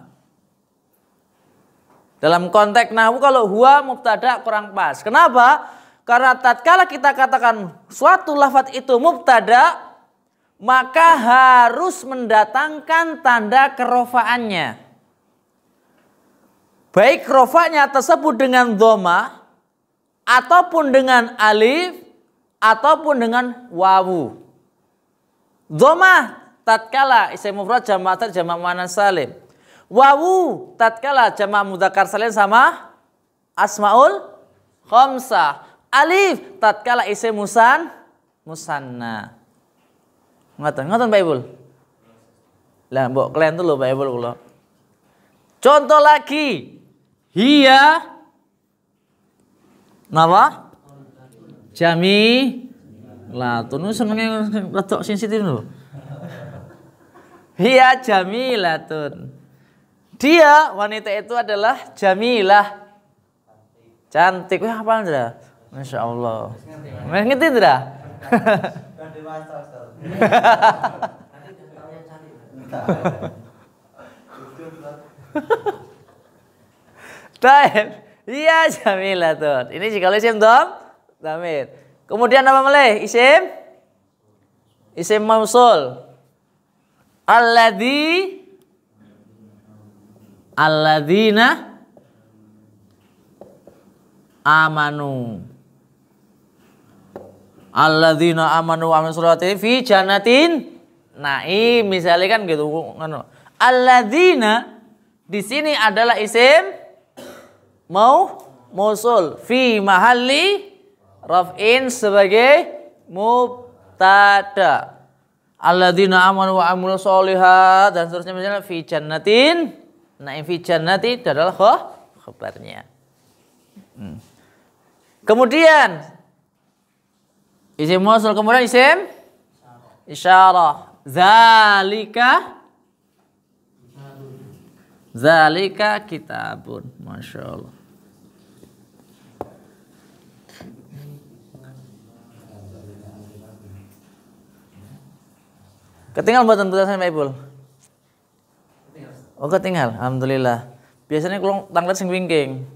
Dalam konteks nahwu kalau huwa mubtada kurang pas. Kenapa? Karena tatkala kita katakan suatu lafadz itu mubtada, maka harus mendatangkan tanda kerofaannya. Baik rofanya tersebut dengan dhammah, ataupun dengan alif, ataupun dengan wawu. Dhammah tatkala isim mufrad jamak taksir jamak muannas salim. Wawu tatkala jamak mudzakkar salim sama asmaul khamsah. Alif tatkala isim musanna. Ngoten Pak Ibul. Lah mbok kalian tuh lho Pak Ibul kula. Contoh lagi. Hiya napa? Latun senenge rada sensitif lho. Hiya jamilatun. Dia wanita itu adalah jamilah. Cantik. Wah, hafal enggak? Masya Allah. Ngerti enggak? Taib. Iya jamilatun. Ini jika isim dhamir. Kemudian apa meleh? Isim mausul. Alladzina amanu. Alladzina amanu wa amilus sholati fi jannatin naim. Misalnya kan gitu. Alladzina di sini adalah isim mausul fi mahalli raf'in sebagai mubtada. Alladzina amanu wa amilus sholihat dan seterusnya, misalnya fi jannatin naim. Fi jannati adalah khabarnya. Kemudian isim mausul, kemudian isim isyarah. Zalika kitabun. Masya Allah. Ketinggal buatan tulisan Pak Ibul? Oh ketinggal, alhamdulillah. Biasanya kalau tanglet sing wingking,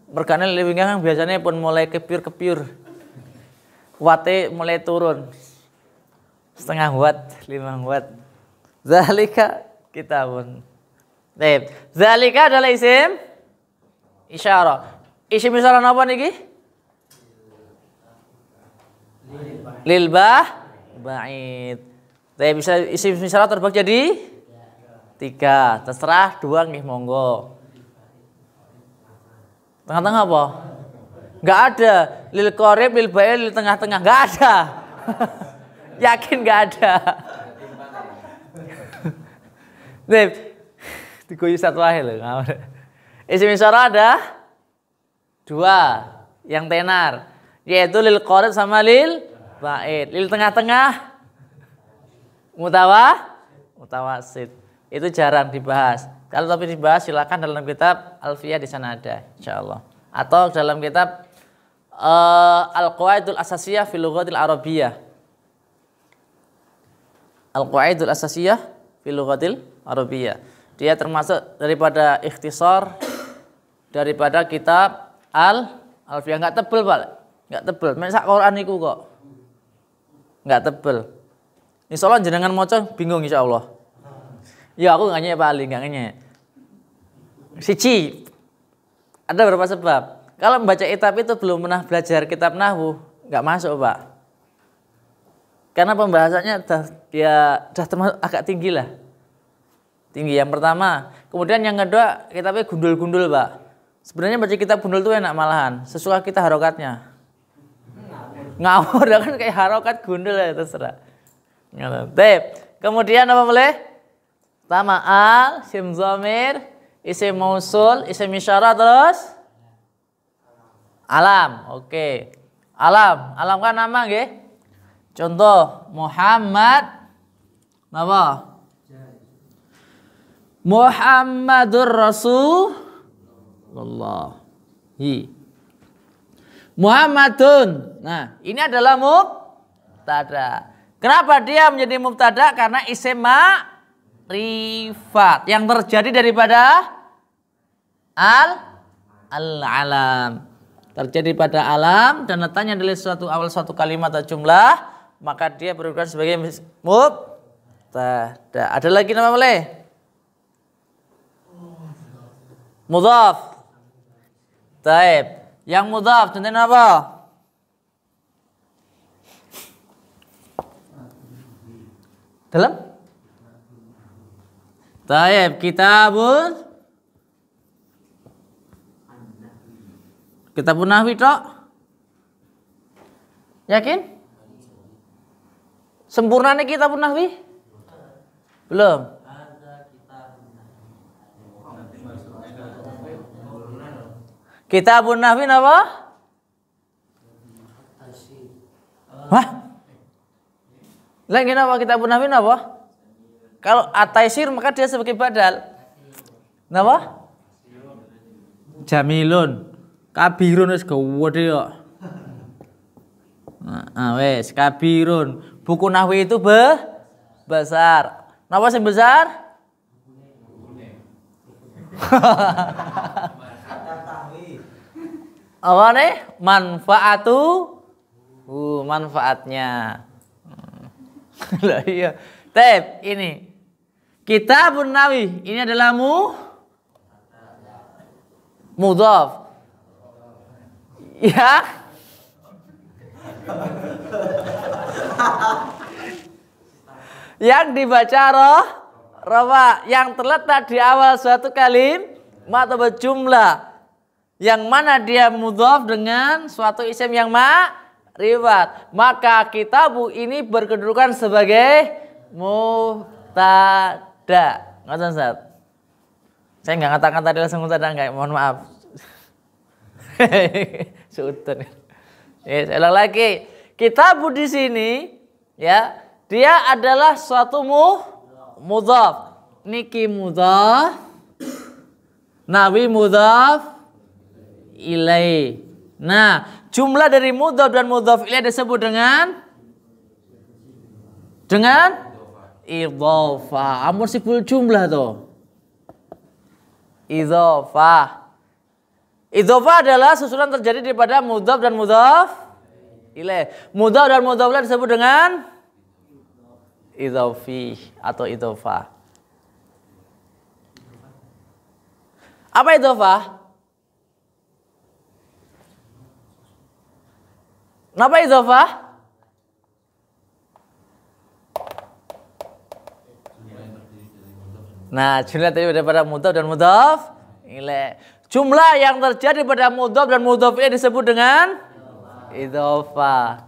mergane wingking kan biasanya pun mulai kepiur, wattnya mulai turun, setengah watt, 5 watt. Zalika kitabun. Baik, zalika adalah isim isyarah. Isim isyarah apa niki? Lil ba'id. Baik, bisa isim isyarah terbagi jadi 3. Terserah 2 nggih monggo. Tengah-tengah apa? Enggak ada. Lil qarib, lil ba'id, lil tengah-tengah enggak ada. Yakin enggak ada. Baik. Digoyu satu aja loh. Isim isyarah ada 2 yang tenar, yaitu lil qarib sama lil ba'id. Lil tengah-tengah mutawasid. Itu jarang dibahas. Kalau tapi dibahas silakan dalam kitab Alfiyah di sana ada, insyaallah. Atau dalam kitab Al-Qawaidul Asasiyah fil Lughatil Arabiyyah. Al-Qawaidul Asasiyah fil Lughatil Arabiyyah. Dia termasuk daripada ikhtisar daripada kitab Alfiyah. Enggak tebel, Pak. Enggak tebel. Mek sak Quran niku kok. Enggak tebel. Insyaallah jenengan maca bingung insyaallah. Ya aku enggak nyek paling, enggak nyek. Siji. Ada beberapa sebab. Kalau membaca kitab itu belum pernah belajar kitab nahwu, enggak masuk, Pak. Karena pembahasannya udah termasuk agak tinggi lah. Tinggi yang pertama. Kemudian yang kedua, kitabnya gundul-gundul, Pak. Sebenarnya baca kitab gundul itu enak malahan. Sesuai kita harokatnya. Ngawur kan kayak harokat gundul ya terserah. Kemudian apa boleh? Pertama isim dhamir, isim mausul, isim isyarah, terus alam. Oke. Alam kan nama nggih? Contoh Muhammad apa? Muhammadur Rasulullah. Muhammadun. Nah, ini adalah mubtada. Kenapa dia menjadi mubtada? Karena isim ma'rifat yang terjadi daripada al-alam. Terjadi pada alam dan letaknya dari awal suatu kalimat atau jumlah, maka dia berukuran sebagai mubtada. Ada lagi nama boleh? Mudhaf. Taib. Yang mudhaf contohnya apa? Dalam? Taib. Kitabun nahwi tok? Yakin? Sempurnanya kitabun nahwi? Belum. Kitabun nahwi apa? Wah, Lah kenapa kita pun nahwi napa? Kalau ataisir maka dia sebagai badal. Napa? Jamilun. Kabirun wis gede kok. Nah, wes kabirun. Buku nahwi itu besar. Napa sing besar? Apa nih? Manfaatnya. Lah iya. Tep, ini. Kitabun Nawawi. Ini adalah mudhaf. Ya. Yang dibaca rafa, yang terletak di awal suatu kalimat atau jumlah, yang mana dia mudhaf dengan suatu isim yang ma'rifat, maka kitabu ini berkedudukan sebagai mubtada. Ngoten Ustaz. Saya nggak ngata-ngata tadi langsung mubtada enggak, mohon maaf. Sultan. Saya ulang lagi. Kitabu di sini ya, dia adalah suatu mudhaf. Niki mudhaf, nawi mudhaf ilai. Nah, jumlah dari mudhaf dan mudhaf ilai disebut dengan idhofah. Amun sibul jumlah tuh. Idhofah. Idhofah adalah susunan terjadi daripada mudhaf dan mudhaf ilaih. Mudhaf dan mudhaf ilaih disebut dengan idhofi atau idhofah. Apa idhofah? Kenapa idhofah? Nah, jumlah tadi daripada mudhaf dan mudhaf ilaih. Jumlah yang terjadi pada mudhaf dan mudhaf ilaih disebut dengan idhofah.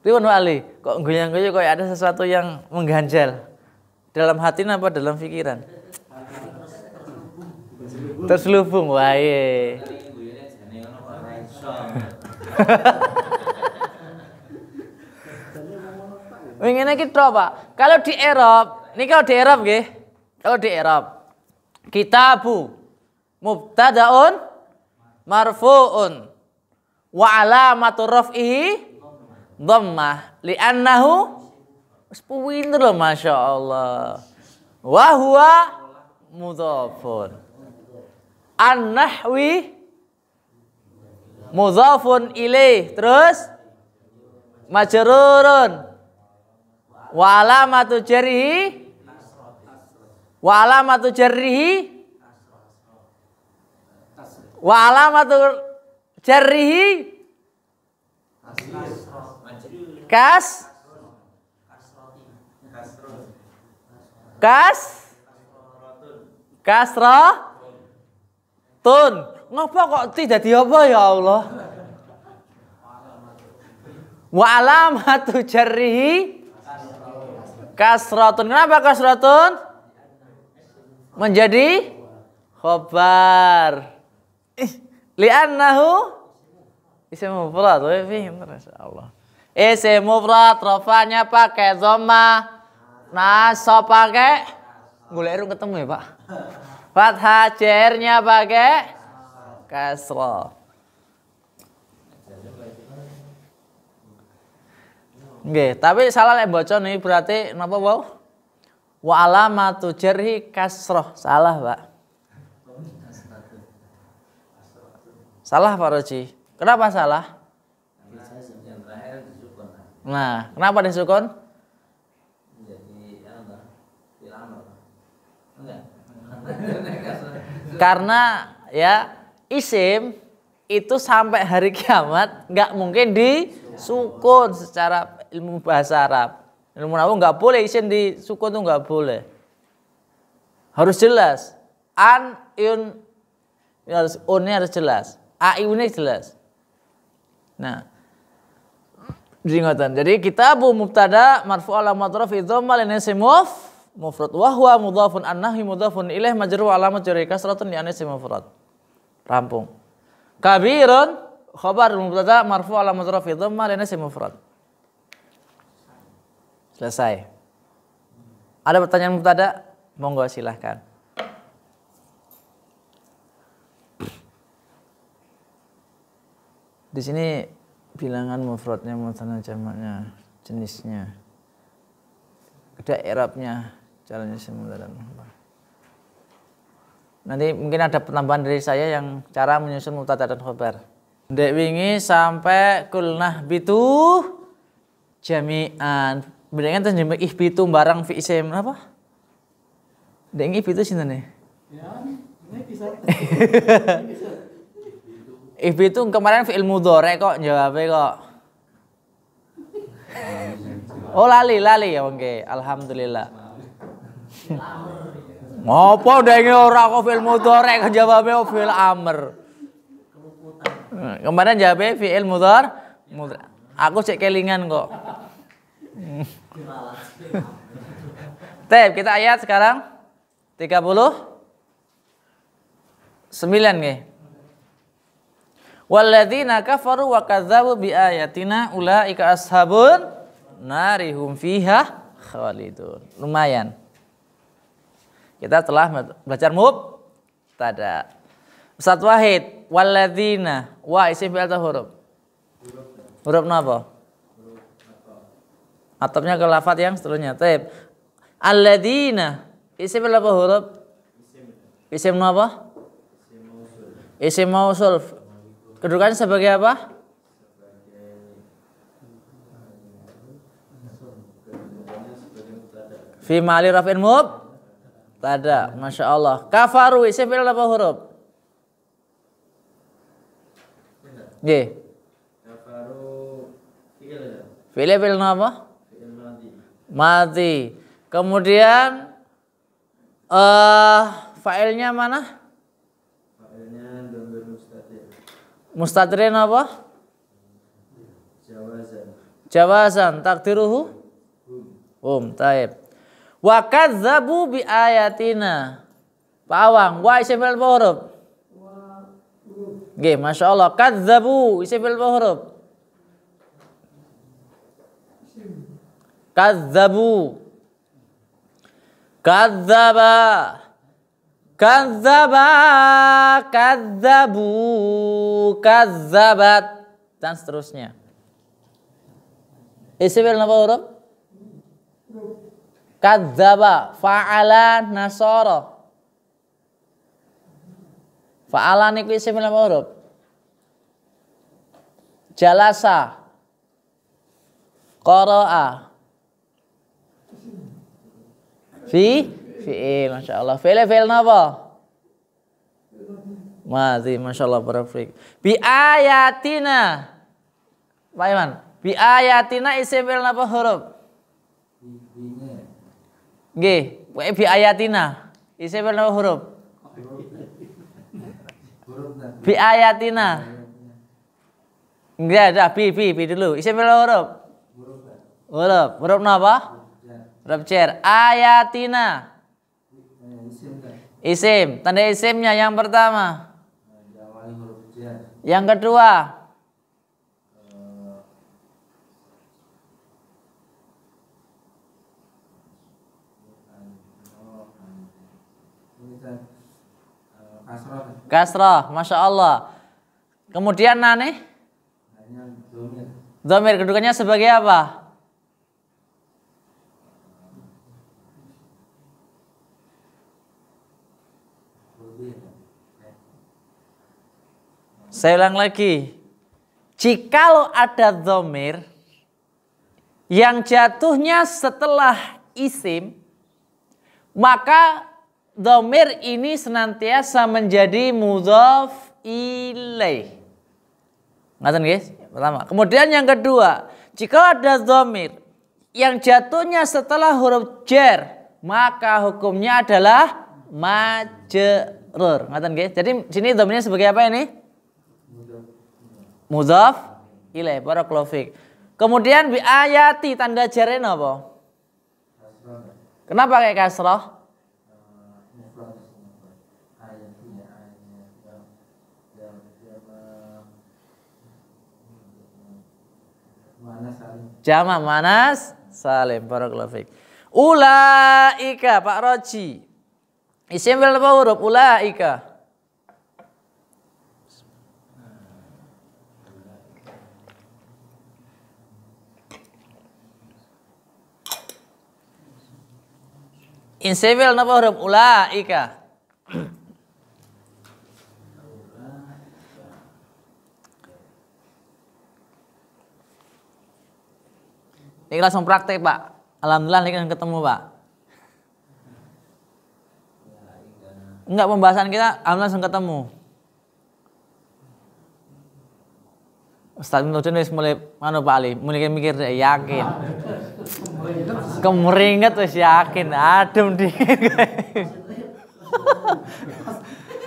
Riwan Ali, kok goyang-goyang kok ada sesuatu yang mengganjal dalam hati apa dalam pikiran? Terselubung, wae. Ngene iki Pak. Kalau di Arab, niki kalau di Arab nggih. Kalau di Arab, kitabu mubtadaun marfu'un wa alamatu raf'ihi dhammah li'annahu wis pinter lho masyaallah. Wa huwa mudhafun. An-nahwi mudhafun ilaih, terus majrurun wa alamatu jarrihi kasratun. Ngapa kok tidak diapa ya Allah? Wa alamatu jarrihi kasratun. Kenapa kasratun? Menjadi khobar. Li'annahu isim mufrad. Masyaallah. Isim mufrad rafanya pakai dhamma, nasab pakai golek ketemu ya, Pak. Fathah, jarnya pakai kasrah. Nggih, tapi salah lek baca nih berarti napa wau? Wa alamatu jarhi kasrah. Salah, Pak. Salah Pak Roji. Kenapa salah? Nah, kenapa disukun? Karena ya isim itu sampai hari kiamat nggak mungkin disukun secara ilmu bahasa Arab. Ilmu nahwu nggak boleh isim disukun tuh nggak boleh. Harus jelas. An, iun, harus unnya harus jelas. A, iunnya jelas. Nah, jadi kitabu mubtada marfu alamat rafi dhamma lin isim mufrad wa huwa mudhafun an-nahwi mudhafun ilaih majrur alamat jarri kasratun li an isim mufrad. Rampung. Kabirun Khabar mubtada marfu alamat rafi dhamma li nasb mufrad. Selesai. Ada pertanyaan mubtada? Monggo silahkan. Di sini bilangan mufradnya, muthanna jamaknya, jenisnya, ada i'rabnya, caranya semula dan nanti mungkin ada penambahan dari saya yang cara menyusun mubtada dan khabar. Dek wingi sampai kulnah bitu jami'an. Bedanya terus jami ihbitu barang fi isim apa? Dek ihbitu sinten nih? Ya, ini bisa. Ihbitu kemarin fi'il mudhari kok jawabnya kok. Oh lali ya oke. Alhamdulillah. Ngopo denge ora kok fi'il mudhari kan jawabnya fi'il amr. Kemarin jawabnya fi'il mudhari. Aku cek kelingan kok. Tep, kita ayat sekarang 39 nggih. Walladzina kafaru wa kadzdzabu biayatina ulaika ashabun narihum fiha khalidun. Lumayan. Kita telah belajar mubtada. Ustaz Wahid, walladzina wa isim fi'il atau huruf? Huruf napa? Atapnya ke lafaz yang seterusnya. Taib. Alladzina isim fi'il apa huruf? Isim napa? Isim mausul. Kedudukannya sebagai apa? Fi ma'ali raf'in mubtada. Masya Allah. Kafaru isim fi'il apa huruf? Nggih. Kafaru fi'il. Fi'il apa? Mati. Kemudian fa'ilnya mana? Fa'ilnya dhamir mustatir. Mustatirin apa? Jawazan. Jawazan. Takdiruhu? Taib. Wa kadzdzabu bi ayatina. Pak Awang, wa isim fi'il apa huruf? Nggih, Masya Allah. Kadzdzabu isim fi'il apa huruf? Kadzdzabu. Kadzdzaba. Kadzdzaba. Kadzdzabu. Kadzzabat. Dan seterusnya. Isim fi'il apa huruf? Kadzdzaba. Fa'ala nasara. Fa'ala niku isim fi'il apa huruf? Jalasa. Qara'a. Fi'il, Masya Allah. Fi'il napa? Madhi, Masya Allah, perfect. Bi ayatina. Pak Iman, bi ayatina isim fi'il napa huruf? Nggih, bi ayatina isim fi'il napa huruf? Bi ayatina. Enggak ada, bi dulu. Isim fi'il huruf? Huruf napa? Huruf jar. Ayatina. Isim. Tanda isimnya yang pertama. Yang kedua. Kasrah. Masya Allah. Kemudian nane? Dhamir. Kedudukannya sebagai apa? Saya ulang lagi. Jikalau ada dhamir yang jatuhnya setelah isim, maka dhamir ini senantiasa menjadi mudhaf ilaih. Ngerti guys? Pertama. Kemudian yang kedua, jika ada dhamir yang jatuhnya setelah huruf jar, maka hukumnya adalah majrur. Ngerti guys? Jadi sini dhamirnya sebagai apa ini? Mudhaf ilaih. Barakallahu fiik. Kemudian bi ayati tanda jarnya apa? Kenapa kayak kasrah? Mana saling. Jamak muannas salim. Barakallahu fiik. Ulaika Pak Roji. Isim fi'il apa huruf? Ulaika. Isim fi'il apa huruf? Ulaika. Ini langsung praktek Pak. Alhamdulillah ini kan ketemu Pak. Enggak, pembahasan kita alhamdulillah langsung ketemu. Ustaz Nurdin wis mulai Pak Ali, mulai mikir yakin. Kemeringet wis yakin, adem dingin.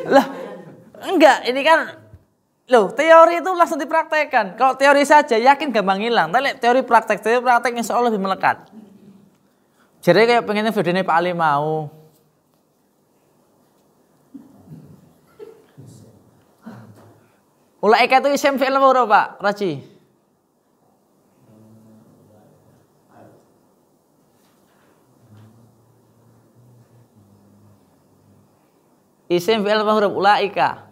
Lah, enggak, ini kan loh, teori itu langsung dipraktekkan. Kalau teori saja yakin gampang hilang. Tapi teori praktek insya Allah lebih melekat. Jadi kayak pengennya videonya Pak Ali mau. Ulaika itu isim fi'il apa huruf Pak Raji? Isim fi'il apa huruf? Ulaika.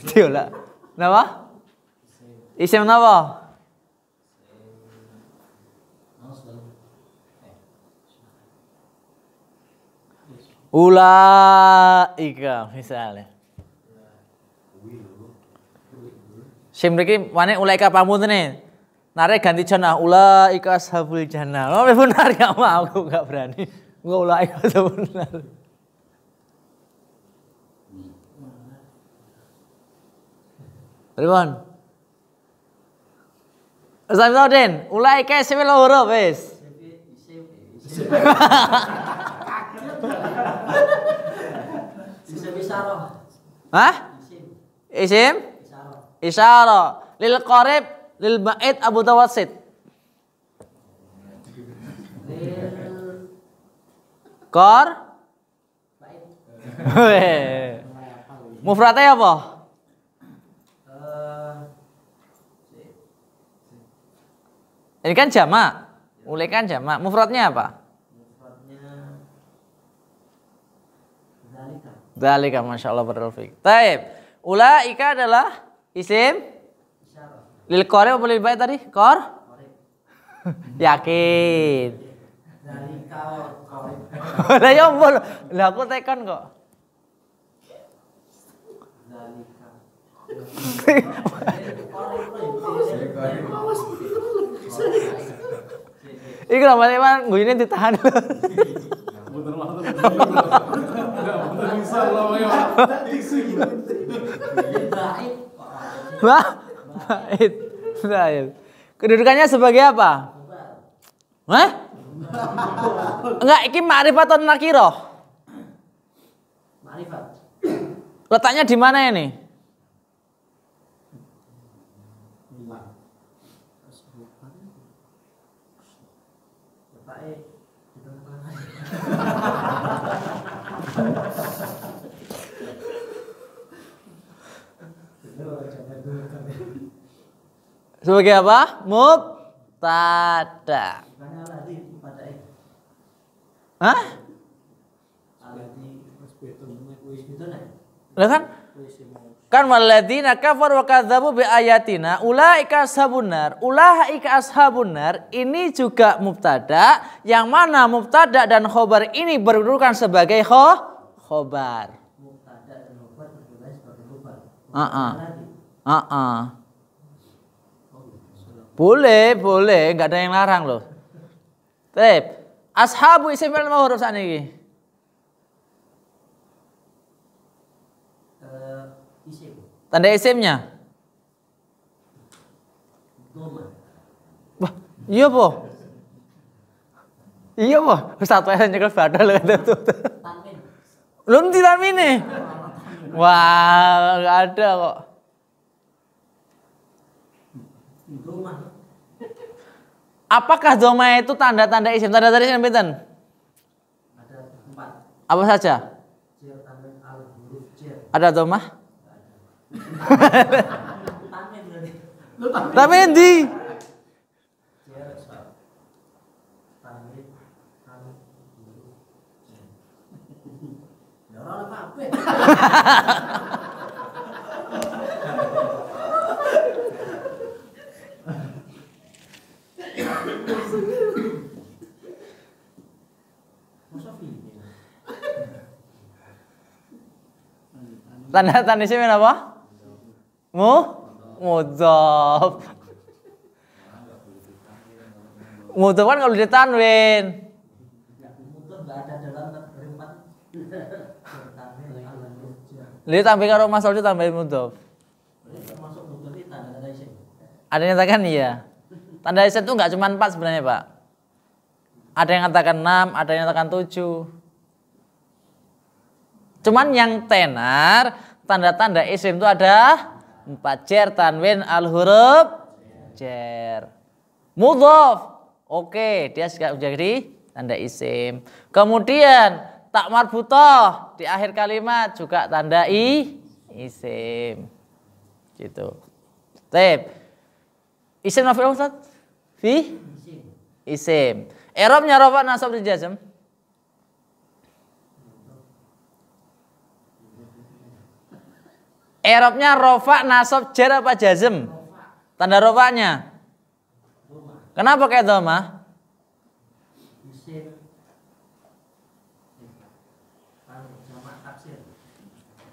Diolah. Napa? Isim napa? Ulaika misalnya. Sim mriki wane ulaika pamuntene. Nare ganti jannah ulaika ashabul jannah. Oh benar gak mau aku gak berani. Enggak ulaika benar. Ribon. Ustaz Nurdin, ulaika isim huruf wis. Isim isyarah. Hah? Isim? Isyarah. Lil qarib, lil ba'id, abu tawassit. Qor? Mufradnya apa? Ini kan jamak. Ulaika kan jamak. Mufradnya apa? Dzalika, Masya Allah berfik. Taib. Ulaika adalah isim lil qarib apa lil ba'id tadi? Qor? Yakin. Dzalika qarib. Lah ya ampun. Lah aku tekan kok. Dzalika. Iku lho Mas guyune ditahan. Bait. Bait. Kedudukannya sebagai apa? Hah? Enggak, iki ma'rifat atau nakirah? Ma'rifat. Letaknya di mana ini? Sebagai apa? Mubtada. Hah? Lah kan walladzina kafaru wa kadzdzabu bi ayatina ulaika ashabun nar. Ulaika ashabun nar ini juga mubtada yang mana mubtada dan khobar ini berkedudukan sebagai khobar. Mubtada dan khobar berkedudukan sebagai khobar. Boleh, enggak ada yang larang loh. Baik. Ashabu isim fi'il apa huruf saniki? Isim. Tanda isimnya? Dhamma. Wah, iya po. Iya po. Satu aja nyekel badal gitu. Tanwin. Belum ditamine. Wah, enggak ada kok. Dhamma. Apakah dhamma itu tanda-tanda isim? Tanda-tanda isim pinten? Ada 4. Apa saja? Cer, tanwin, alif, huruf, cer. Ada dhamma? Tanwin berarti. Tapi endi? Cer, tanwin, alif, huruf, cer. Ya ora apa-apa. Masa film? Tanda-tanda isim apa? Mudhof. Mudhof kan kalau ditanwin. Muter enggak ada dalam rimpan. Tanwin, alif, huruf, cer. Li tambah karo masal ditambahin mudhof. Termasuk muter itu tanda-tanda isim. Ada yang katakan iya. Tanda isim itu enggak cuma 4 sebenarnya, Pak. Ada yang katakan 6, ada yang katakan 7. Cuman yang tenar, tanda-tanda isim itu ada 4. Jar, tanwin, al huruf, jar. Mudhof. Oke, dia sudah jadi tanda isim. Kemudian tak marbutoh di akhir kalimat juga tanda isim. Gitu. Tep. Isim nafil Ustaz? Fi? Isim. I'rabnya rafa nasab dan jazm. I'rabnya rafa nasab jar apa jazm? Tanda rafanya. Kenapa kayak dhamma? Isim. Jamak taksir.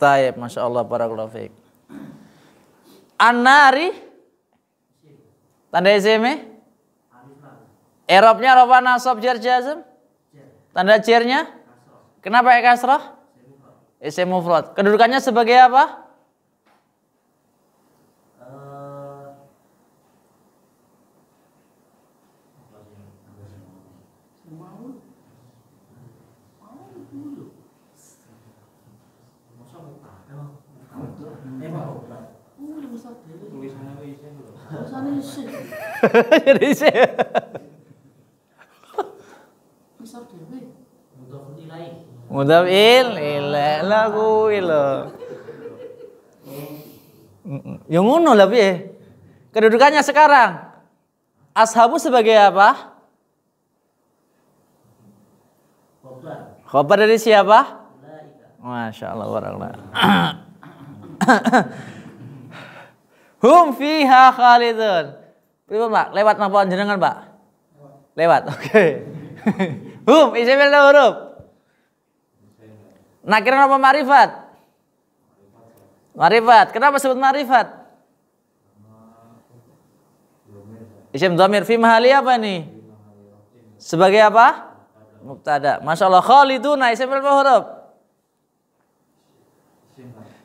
Taib, Masya Allah, barakallahu fiik. An-nari tanda isimnya? I'rabnya rafa nasab jar jazm? Tanda jarnya? Kenapa kasrah? Isim mufrad. Kedudukannya sebagai apa? Jadi isim. Mudhaf ilaih lagu ilo. Yang ngono lah piye? Kedudukannya sekarang ashabu sebagai apa? Khabar dari siapa? Masya Allah, barakallah. Hum fiha khalidun. Pripun, Pak? Lewat napa jenengan, Pak? Lewat. Oke. Hum isim huruf. Nakir apa ma'rifat? Ma'rifat. Kenapa sebut ma'rifat? Isim dhamir fi mahali apa nih? Sebagai apa? Mubtada. Masya Allah. Khaliduna isim huruf.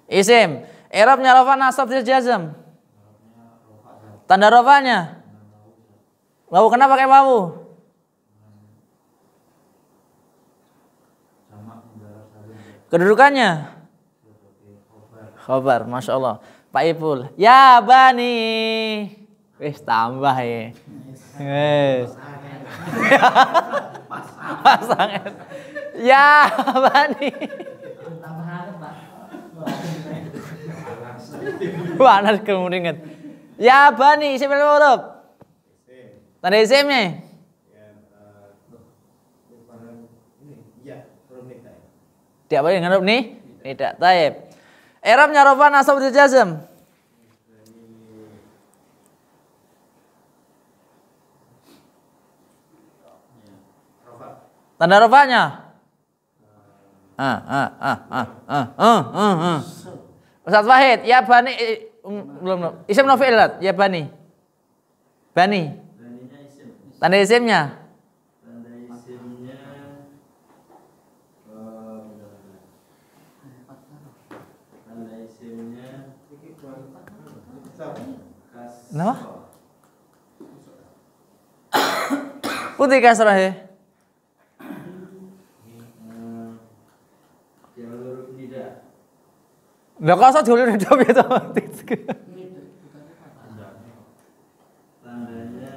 Isim. I'rabnya rafa nasab jazm. Tanda rafanya. Wawu, kenapa pakai wawu? Kedudukannya khabar, Masya Allah. Pak Ipul, ya bani. Wis tambah ya. Wis. Pasangan. Ya bani. Wah, anak kemudian. Ya bani, isim huruf. Tanda isimnya. Tidak boleh dengan huruf nih? Tidak. Taib. I'rabnya rafa nasab jazm. Tanda rafanya. Ustaz Wahid, ya bani belum. Isim fi'il, ya bani. Bani. Tanda isimnya. Kenapa? Putih kasrah ya. Lah kok sak dulu ndak ya to. Tandanya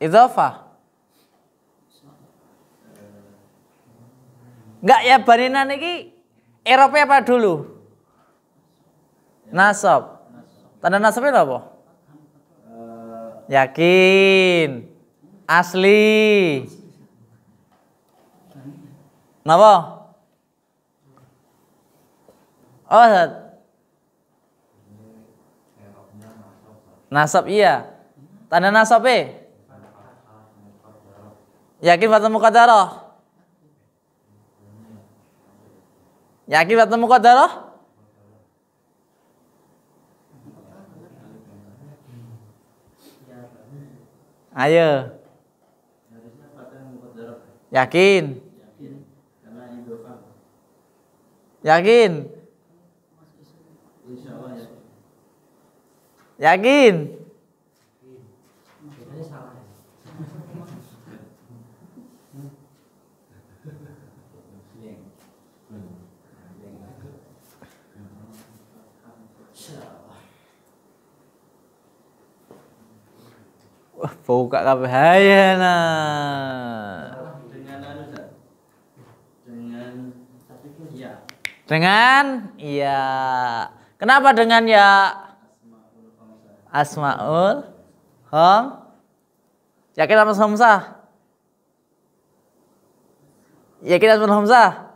Idhofah. Enggak ya banina niki Eropa apa dulu? Nasab. Tanda nasabnya apa? Yakin. Asli. Napa? Oh, nasab iya. Tanda nasabnya? Yakin fatah muqaddarah? Yakin fatah muqaddarah? Ayo. Yakin? Yakin? Yakin? Wah, buka kabeh hayana. Dengan iya. Kenapa dengan ya? Asmaul hom. Yakin Asmaul Hamzah? Yakin Asmaul Hamzah?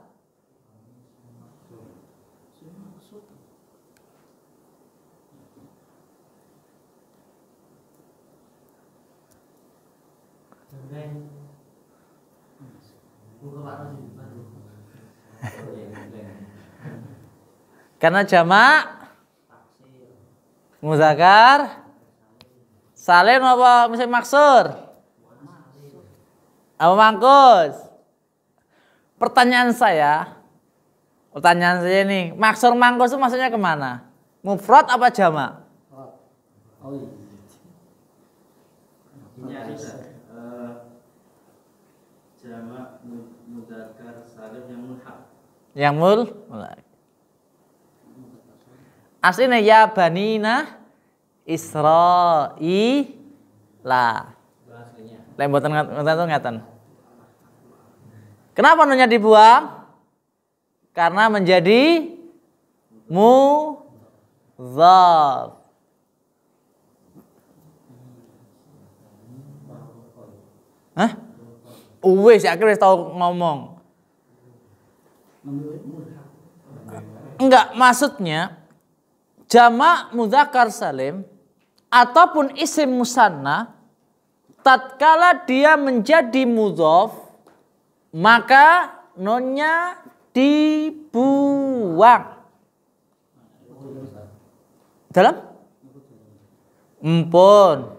Karena jamak muzakkar salim apa misalnya maksur? Apa mangkus? Pertanyaan saya ini, maksur mangkus itu maksudnya kemana? Mufrad apa jamak? Jamak muzakkar salim yang mulhaq. Yang mulhaq. Aslinya ya banina Israila. Lembotan ngatan. Kenapa nunnya dibuang? Karena menjadi mudhaf. Hah? Wis akhirnya tahu ngomong. Enggak, maksudnya jamak mudzakkar salim ataupun isim musanna tatkala dia menjadi mudhaf maka nonnya dibuang. Dalam? Empun.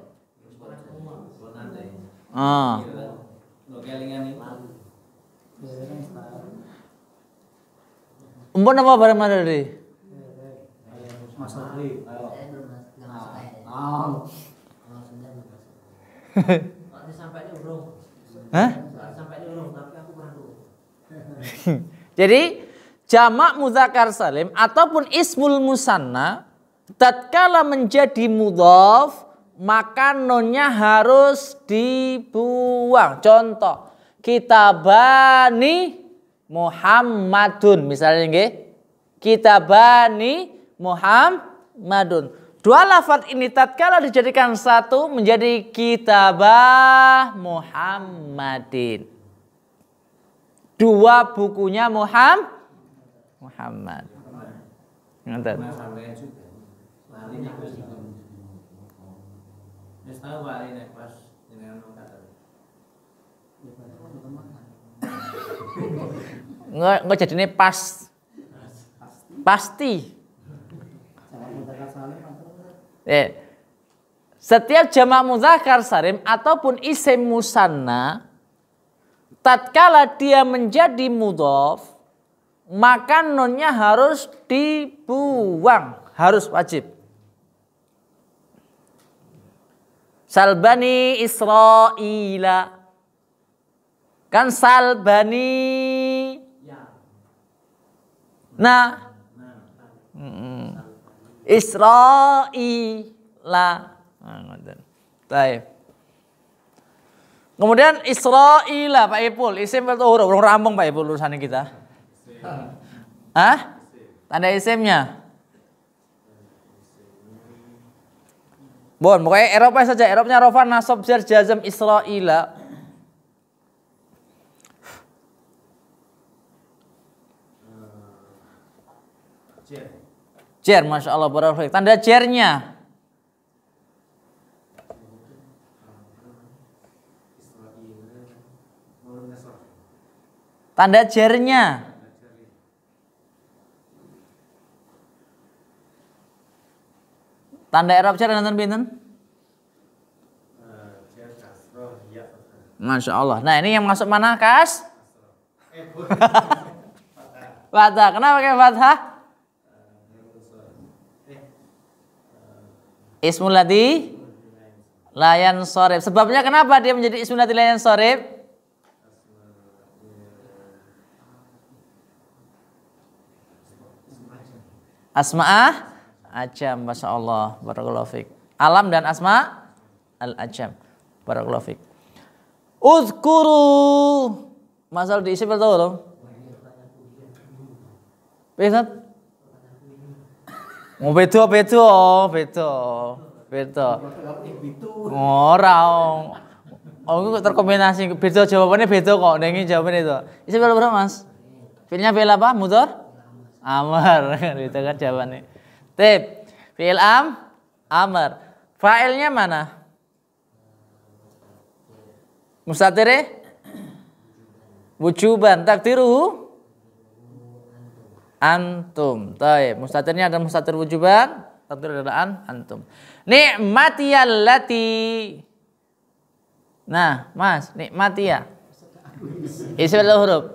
Empun apa barang mana tadi? Jadi jamak mudzakkar salim ataupun ismul musanna tatkala menjadi mudhaf maka nonnya harus dibuang. Contoh, kitabani Muhammadun misalnya nggih. Kitabani Muhammadun. Dua lafaz ini tatkala dijadikan satu menjadi kitabah Muhammadin. Dua bukunya Muhammad. Ngerti? Nggak jadinya pasti. Setiap jamak mudzakkar salim ataupun isim musanna tatkala dia menjadi mudhaf maka nunnya harus dibuang, harus wajib. Salbani Israila kan salbani Israila Baik. Kemudian Israila Pak Ipul, isim atau huruf? Belum rampung Pak Ipul urusan kita. Hah? Tanda isimnya. Bon, pokoknya Eropa saja. Eropnya rofa nasab jar jazm Israila. Jer, masya Allah, barakallahu. Tanda jernya. Tanda jernya. Tanda Arab cer nanten pinten? Masya Allah. Nah ini yang masuk mana kas? Fathah. Kenapa pakai fathah? Ismul ladzi la yansharif. Sebabnya kenapa dia menjadi ismul ladzi la yansharif? Asma'ah ajam, masya Allah, barakallahu fiik. Alam dan asma al ajam, barakallahu fiik. Uzkuru masal diisi betul belum? Bisa? Oh betul. Orang. Oh itu terkombinasi beda jawabannya beda kok. Nengi jawabannya itu. Isi berapa Mas? Fiilnya fiil apa? Mudhar? Amar, itu kan jawabannya. Tip, fi'il amar. Fa'ilnya mana? Mustatire? Wujuban. Takdiruhu? Antum. Taib. Mustatirnya adalah mustatir wujuban. Takdir adalah antum. Ni'matiyallati. Nah, Mas, ni'matiyah. Isim atau huruf?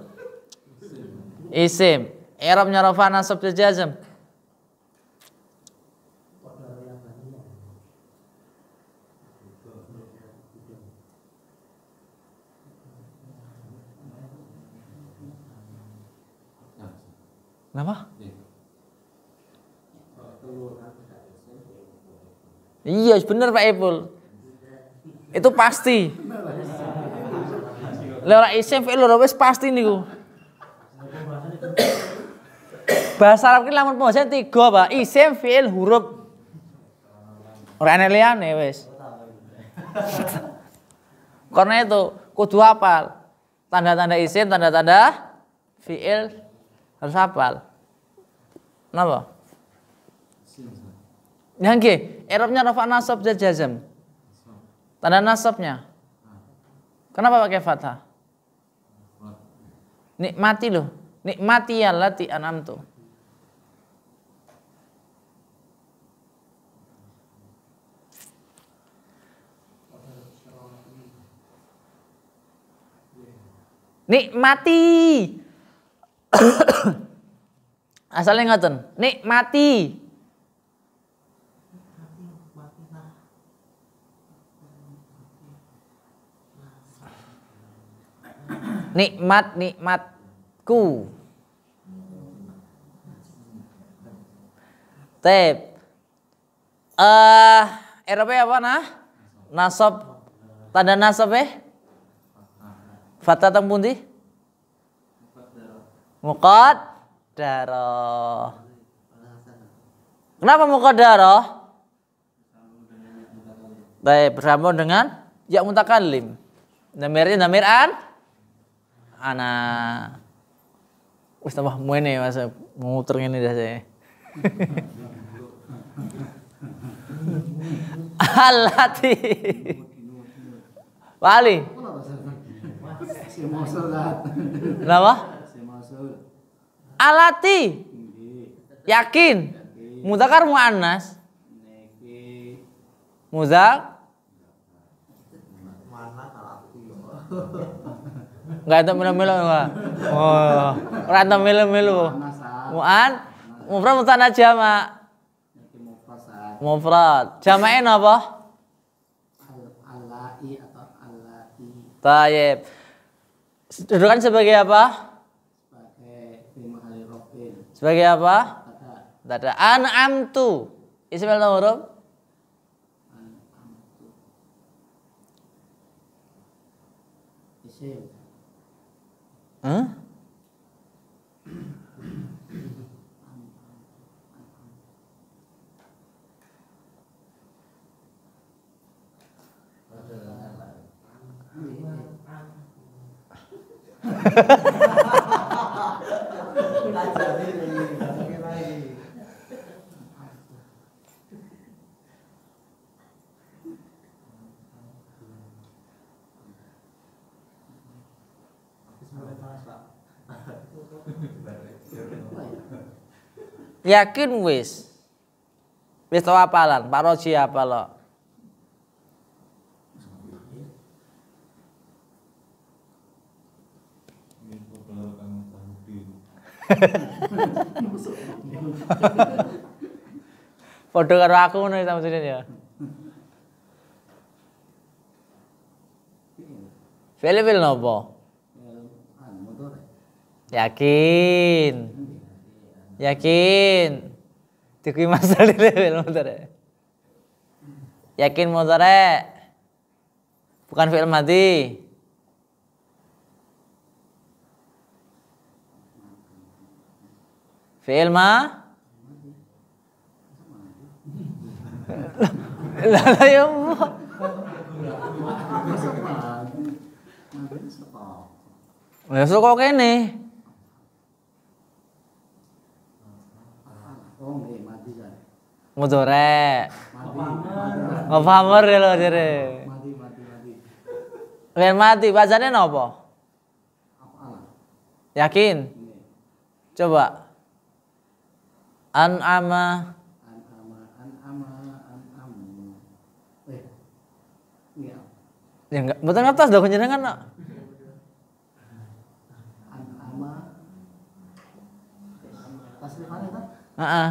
Isim. I'rabnya rafa nasab jazm. Kenapa? Iya bener Pak Ipul. Itu pasti. Lewat isim fi'il wis pasti niku. Bahasa Arab ki lamun pembahasan 3 Pak. Isim fi'il huruf. Ora ana liyane wis. Karena itu kudu hafal. Tanda-tanda isim, tanda-tanda fi'il harus hafal. Kenapa? Yang i'rabnya rafa nasab jar jazm. Tanda nasabnya. Kenapa pakai fathah? Nikmati loh. Nikmati allati an'amtu. Nikmati. Asalnya ngoten, nikmati. Nikmatku. Tep. Eropa apa nah? Nasab. Tanda nasab fathah teng pundi? Muqaddarah. Kenapa muqaddarah? Baik, bersambung dengan ya mutakallim. Namirnya namir ana. Wis tambah muene Mas, muter ngene dah saya. Alati. Wali. Kenapa? Alati. Yakin. Mudzakkar muannas. Muzak. Enggak ada melo-melo enggak. Oh, ora ada melo-melo. Mufrad mutanna jama'. Mufrad. Jama'in apa? Allati atau allati. Tayyib. Dudukan sebagai apa? Sebagai fi'il rafin. Sebagai apa? Tada. An'amtu. Isim atau huruf? Hah? Yakin wis. Wis tau apalan, Pak Roji apa lo? Foto karo aku ngono sama sini ya. Film nopo? Yakin. Yakin. Dikui masalah film motor. Yakin motor. Bukan film mati. Film mah? Lah ya. Ya kok kene. Mudore. Ngefamer lho jere. Mati. Mati bacane napa? Yakin? Coba. An'ama. Ya enggak, betul ngertos dong jenengan nak. Heeh.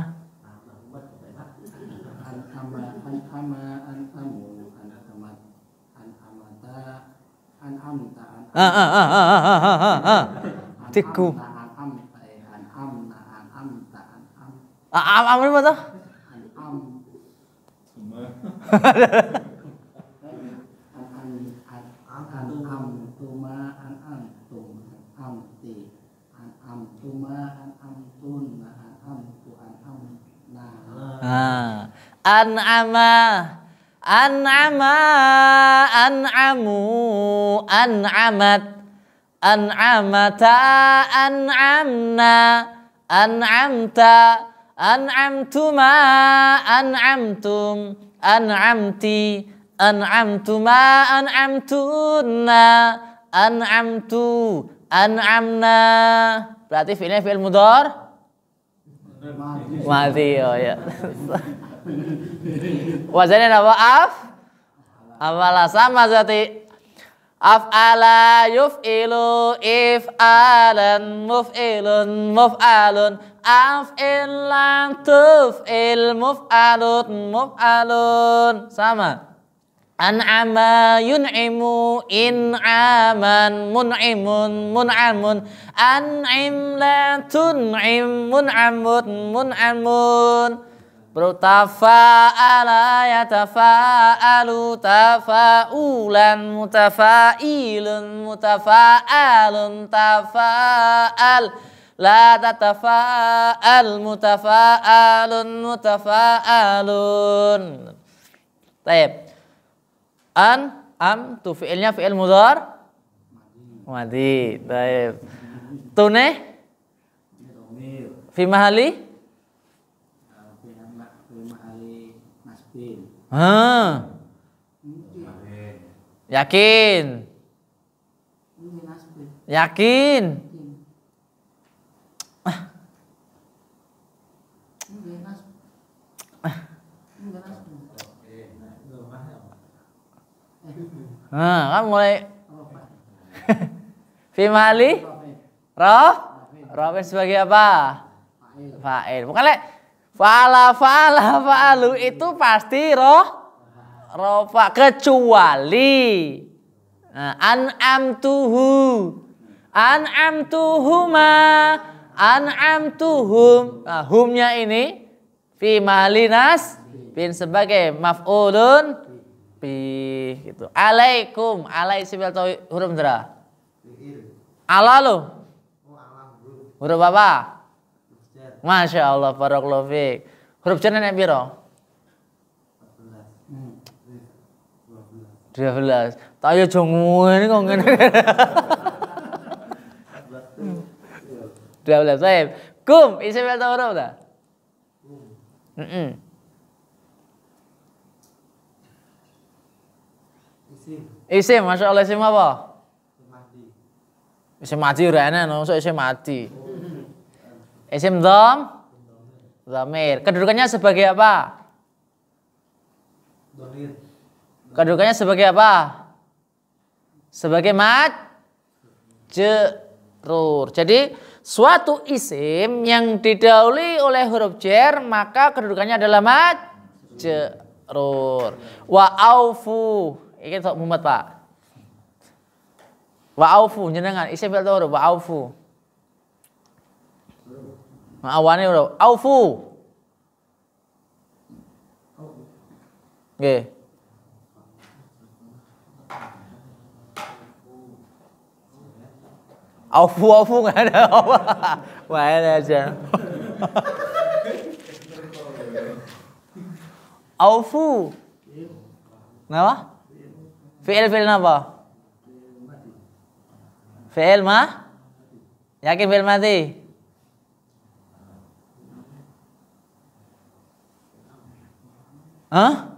Tiku. Apa itu? An'ama, an'ama, an'amu, an'amat, an'amata, an'amna, an'amta, an'amtuma, an'amtum, an'amti, an'amtuma, an'amtunna, an'amtu, an'amna. Berarti fi'ilnya fi'il mudhari'. Mati, oh ya. Wazannya apa? Afala sama zati. Af'ala yuf'ilu if'alan muf'ilun muf'alun af'ilan tuf'il muf'alun muf'alun sama. An'ama yun'imu in'aman mun'imun mun'amun an'im la tun'im mun'amun mun'amun. Tafa'ala yatafa'alu tafa'ulan mutafa'ilun mutafa'alun tafa'al la tatafa'al mutafa'alun mutafa'alun. Baik. Am tu fi'ilnya fi'il mudhari' madi. Baik. Tune fi mahali yakin. Yakin. Kan mulai fi mahali Rafin sebagai apa? Fa'il. Bukan lek fa'alu itu pasti rofa kecuali an'amtuhuma an'amtuhum. Nah, humnya ini fi mahali nasbin sebagai maf'ulun bi gitu. Alaikum, alai sifil atau huruf dra? Ala lo. Oh, alam bro. Huruf apa? Jar. Masya Allah, barakallahu fiik. Huruf jar nenek piro? 12. Tak yo aja ngene kok ngene. 12. Baik. Kum, isim fi'il atau huruf ta? Isim. Isim, Masya Allah, isim apa? Mati. Isim mati ora enak, no. Isim mati. Isim dhamir. Kedudukannya sebagai apa? Domir. Kedudukannya sebagai apa? Sebagai majrur. Jadi suatu isim yang didahului oleh huruf jar maka kedudukannya adalah majrur. Wa aufu. Iki tok mumet, Pak. Wa aufu jenengan isim fi'il huruf wa aufu. Awane huruf aufu. Nggih. Aufu nggak ada apa. Wah, ada aja. Aufu. Kenapa? Fi'il apa? Fi'il Yakin fi'il mati? Hah?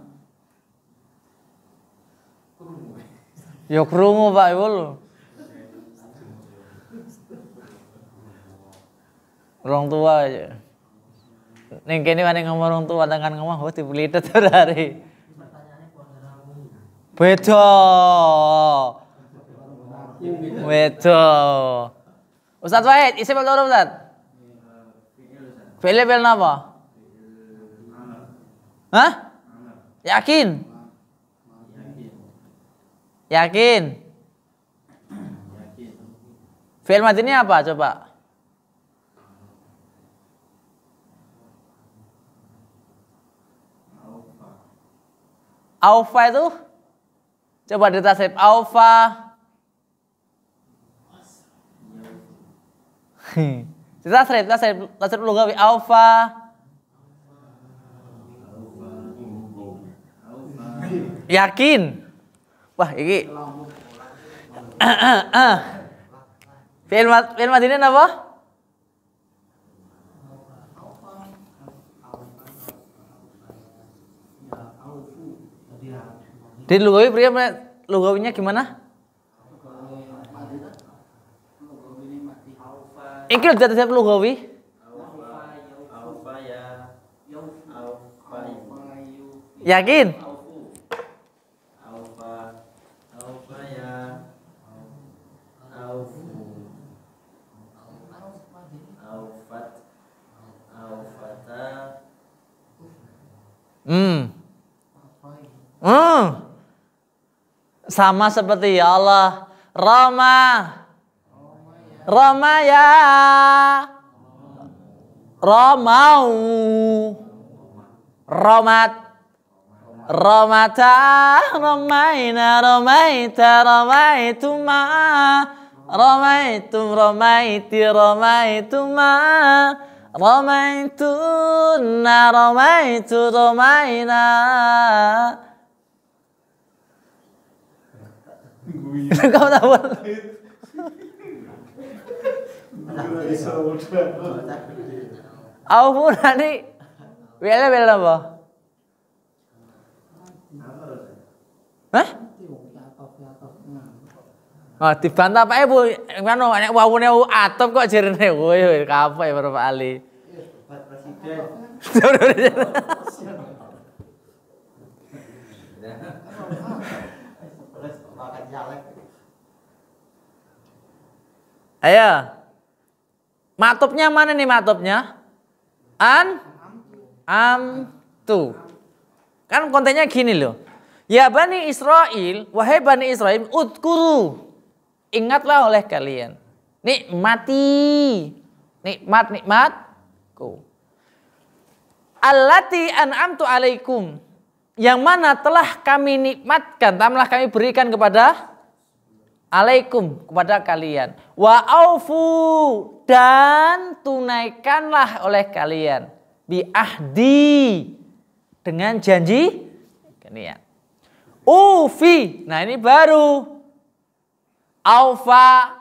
Ya krungu Pak Ibu lho. Orang tua aja. Ning kene wani ngomong orang tua dengan ngomong oh dipelitet hari. Beda. Beda. Ustaz Wahid, isim atau huruf Ustaz? Fi'il apa? Hah? Yakin? Yakin? Fi'il madi ini apa coba? Aufa itu? Coba ditasrif aufa. Tasrif lugawi aufa. Yakin? Wah, iki. Fi'il madi ini apa? Di lugawi pria lugawinya gimana? Iki udah tasrif lugawi. Yakin? Sama seperti ya Allah. Roma ya. Romau. Romat. Romata. Romaina. Romaita. Romaituma. Romaitum. Romaiti. Romaituma. Romaituna. Romaitu. Romaina. Kau tahu? Aufu nanti bela apa? Hah? Oh, dibantah Pak Ibu. Ngono nek wawune atop kok jerene kowe kape Bapak Ali. Presiden. Ayo. Matopnya mana nih matopnya? Amtu. Kan kontennya gini loh. Ya Bani Israel, wahai Bani Israel, udkuru. Ingatlah oleh kalian. Nikmatku. Allati an'amtu alaikum. Yang mana telah kami nikmatkan, telah kami berikan kepada alaikum kepada kalian. Wa aufu dan tunaikanlah oleh kalian bi ahdi dengan janji kalian. Ufi. Nah, ini baru aufa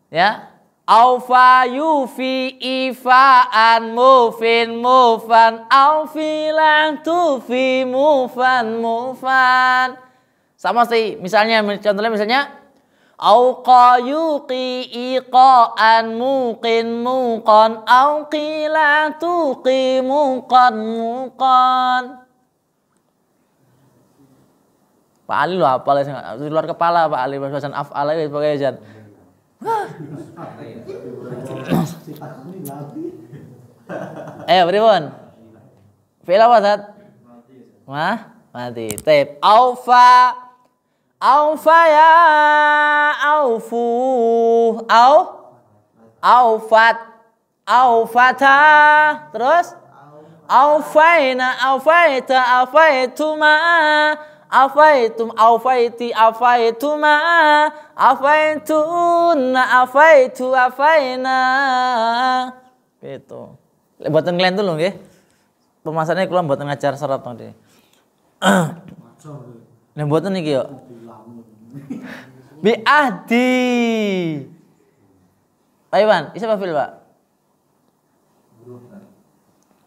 ya. Aufa yufi ifaan mufin mufan aufilan tufi mufan mufan. Sama sih, contohnya misalnya auqa yuqi iqaan muqin muqan auqila tuqi muqan muqan. Pak Ali lo hafal di luar kepala Pak Ali bahasan af'al itu sebagai jan. Pripun? Fi'il apa Zat? Mati. Taib. Aufa ya aufu aufat aufata terus aufaina aufaita aufaituma afaitum afaiti afaituma afaituna afaitu afaina gitu. Mboten kalian tuh lho nggih. Pemasannya kula mboten ngajar serat tadi. Nek mboten iki yo. Bi ahdi. Pak Iwan, isa apa fil, Pak?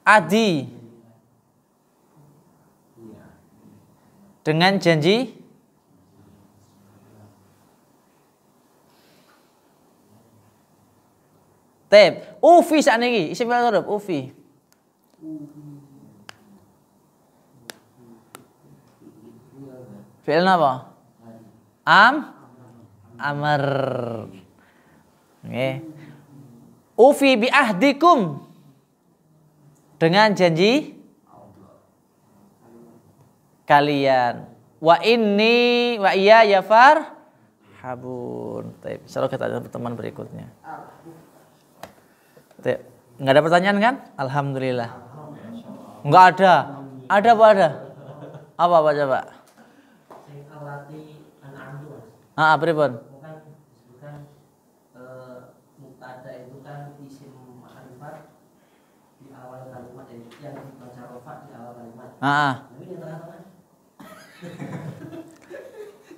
Adi. Dengan janji Tep, ufi sakniki, isim fi'il huruf ufi. Fi'il napa? Amr. Nggih. Ufi bi ahdikum. Dengan janji kalian. Wa inni wa iya ya farhabun. Baik, insyaallah kita ada pertemuan berikutnya. Enggak ada pertanyaan kan? Alhamdulillah. Enggak ada. Ada apa ada? Apa coba? Sing alati an'am itu, Mas. Pripun? Bukan mubtada itu kan isim ma'rifat di awal kalimat yang dibaca rafa di awal kalimat. Ini di tengah-tengah.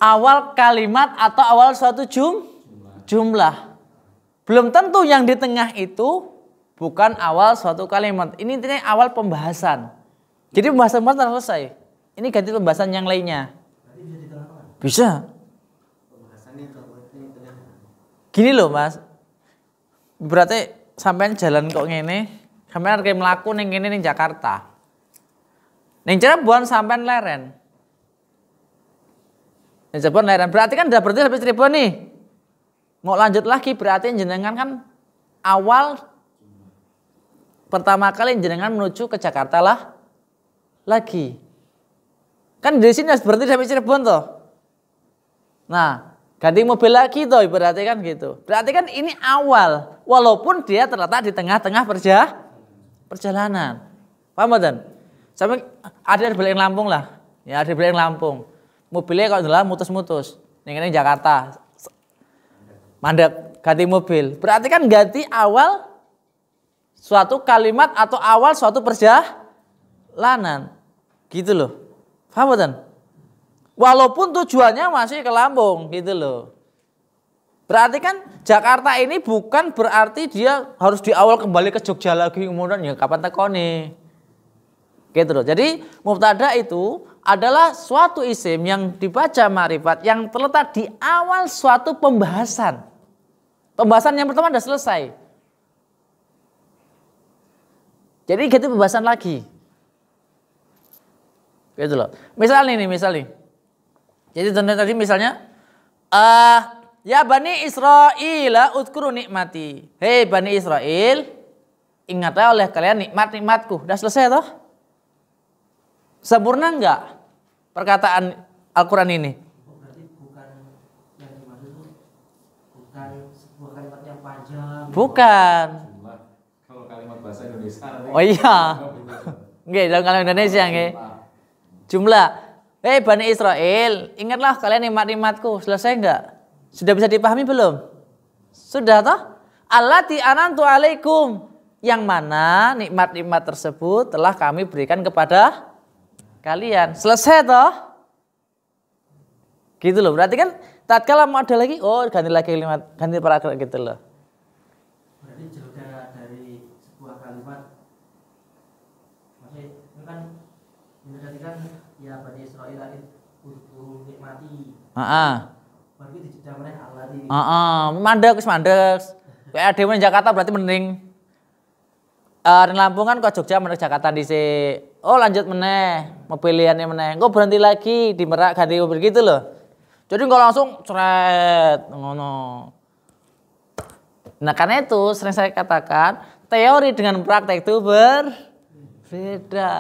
Awal kalimat atau awal suatu jumlah. Belum tentu yang di tengah itu bukan awal suatu kalimat. Ini intinya awal pembahasan. Jadi pembahasan telah selesai. Ini ganti pembahasan yang lainnya. Bisa. Gini loh Mas. Berarti sampean jalan kok ngene, sampean arep mlaku ning kene ning Jakarta. Ning Cirebon sampean leren. Ning Cirebon leren. Berarti kan udah berarti sampai Cirebon nih. Mau lanjut lagi berarti jenengan kan awal pertama kali jenengan menuju ke Jakarta lah lagi. Kan dari sini berarti sampai Cirebon toh. Nah, ganti mobil lagi toh berarti kan gitu. Berarti kan ini awal walaupun dia terletak di tengah-tengah perjalanan. Paham mboten? Sampai ada balik Lampung lah. Ya ada balik Lampung. Mobilnya kalau jalan mutus-mutus. Ini Jakarta. Mandek ganti mobil. Berarti kan ganti awal suatu kalimat atau awal suatu perjalanan. Gitu loh. Paham betul? Walaupun tujuannya masih ke Lampung gitu loh. Berarti kan Jakarta ini bukan berarti dia harus di awal kembali ke Jogja lagi kemudian ya kapan tekoni. Gitu loh. Jadi mubtada itu adalah suatu isim yang dibaca ma'rifat yang terletak di awal suatu pembahasan. Pembahasan yang pertama sudah selesai. Jadi ganti pembahasan lagi. Gitu loh. Misal nih. Jadi tadi misalnya ya Bani Israil udhkuru nikmati. Hei Bani Israil, ingatlah oleh kalian nikmat-nikmatku. Sudah selesai toh? Sempurna enggak perkataan Al-Quran ini? Berarti bukan yang dimaksud itu bukan sebuah kalimat yang panjang. Bukan. Kalau kalimat bahasa Indonesia. Oh iya. Nggih, dalam kalimat Indonesia nggih. Jumlah. Hei Bani Israel, ingatlah kalian nikmat-nikmatku. Selesai enggak? Sudah bisa dipahami belum? Sudah toh? Allati an'amtu alaikum. Yang mana nikmat-nikmat tersebut telah kami berikan kepada kalian. Selesai toh? Gitu loh. Berarti kan tatkala mau ada lagi, oh ganti lagi kalimat, ganti paragraf gitu loh. Berarti juga dari sebuah kalimat, maksudnya itu kan mendekatkan ya Bani Israil untuk nikmati. Berarti dijeda meneh Allah di. Mandek. Kayak ada di Jakarta berarti mending. Di Lampung kan ke Jogja meneh Jakarta dhisik. Oh lanjut meneh, mobiliannya meneh. Engko berhenti lagi di Merak ganti mobil gitu loh. Jadi enggak langsung cret ngono. Nah, karena itu sering saya katakan, teori dengan praktek itu berbeda.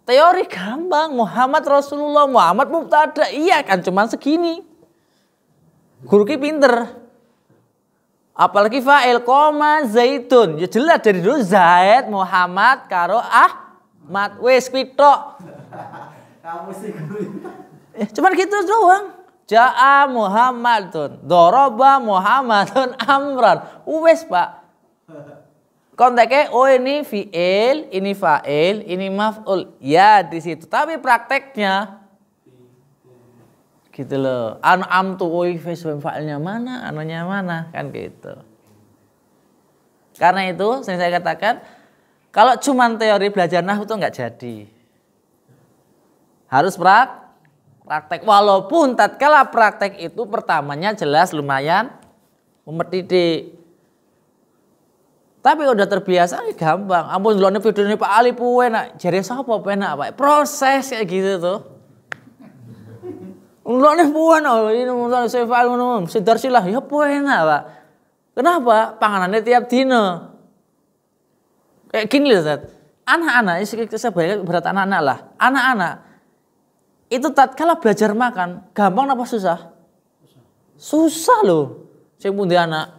Teori gampang, Muhammad Rasulullah, Muhammad mubtada, iya kan cuman segini. Guru ki pinter. Apalagi fa'il koma zaitun. Ya jelas dari dulu Zaid, Muhammad karo Ahmad wis pitok. Kamu sih guru. Cuman gitu doang. Ja'a Muhammadun, doroba Muhammadun amran. Wes Pak. Konteknya oh ini fi'il, ini fa'il, ini maf'ul. Ya di situ. Tapi prakteknya gitu loh. An'am tuh fa'ilnya mana, anunya mana kan gitu. Karena itu saya katakan kalau cuman teori belajar nahwu itu enggak jadi. Harus praktek, walaupun tatkala praktek itu pertamanya jelas lumayan mendidik. Tapi udah terbiasa gampang. Ampun delokne video ini Pak Ali enak. Jare sapa penak Pak? Proses kayak gitu tuh. Delokne enak ini misalnya saya file ngono, sidarsilah ya enak Pak. Kenapa? Panganannya tiap dino. Kayak gini loh Ustaz. Anak-anak, saya berat anak-anak lah. Anak-anak itu tatkala belajar makan, gampang apa susah? Susah loh. Sing pundi anak.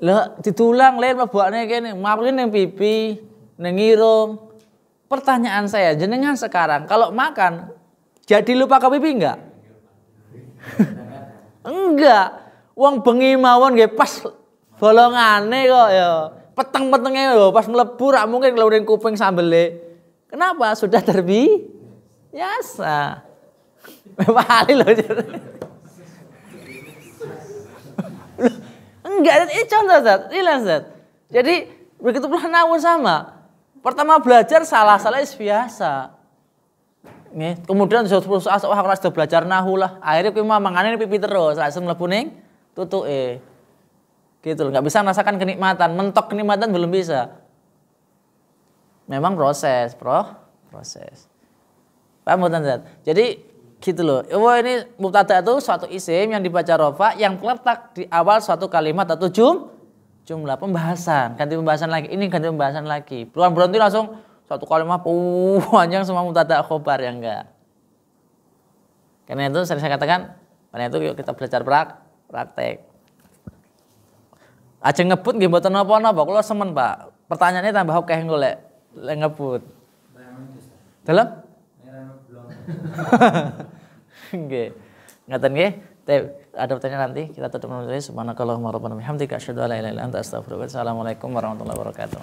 Lah ditulang lain mlebokne kene, makan ning pipi, ning irung. Pertanyaan saya, jenengan sekarang kalau makan jadi lupa ke pipi enggak? Enggak. Wong bengi mawon nggih pas bolongane kok ya. Peteng-petenge lho pas mlebu rak mungkin ngelurin kuping sambele. Kenapa? Sudah terbiasa. Pak Ali loh. Enggak, ini contoh Zat. Jadi begitu pula nahwu sama. Pertama belajar salah-salah biasa. Nih, kemudian suatu saat wah aku sudah belajar nahwu lah. Akhirnya kuwi mangane pipi terus, langsung mlebu ning tutuke. Gitu loh, enggak bisa merasakan kenikmatan, mentok kenikmatan belum bisa. Memang proses. Paham bukan Zat? Jadi gitu loh. Oh ini mubtada itu suatu isim yang dibaca rofa yang terletak di awal suatu kalimat atau jumlah pembahasan. Ganti pembahasan lagi. Ini ganti pembahasan lagi. Bukan berhenti langsung satu kalimat panjang semua mubtada khobar ya enggak. Karena itu saya katakan, karena itu yuk kita belajar praktek. Aja ngebut nggih mboten napa-napa. Kula semen, Pak. Pertanyaannya tambah akeh golek ngebut. Dalam? Nggih. Ngaten nggih. Ada pertanyaan nanti kita tutup nanti. Subhanakallahumma rabbana bihamdika asyhadu an la ilaha illa anta astaghfiruka wa atubu ilaik. Assalamualaikum warahmatullahi wabarakatuh.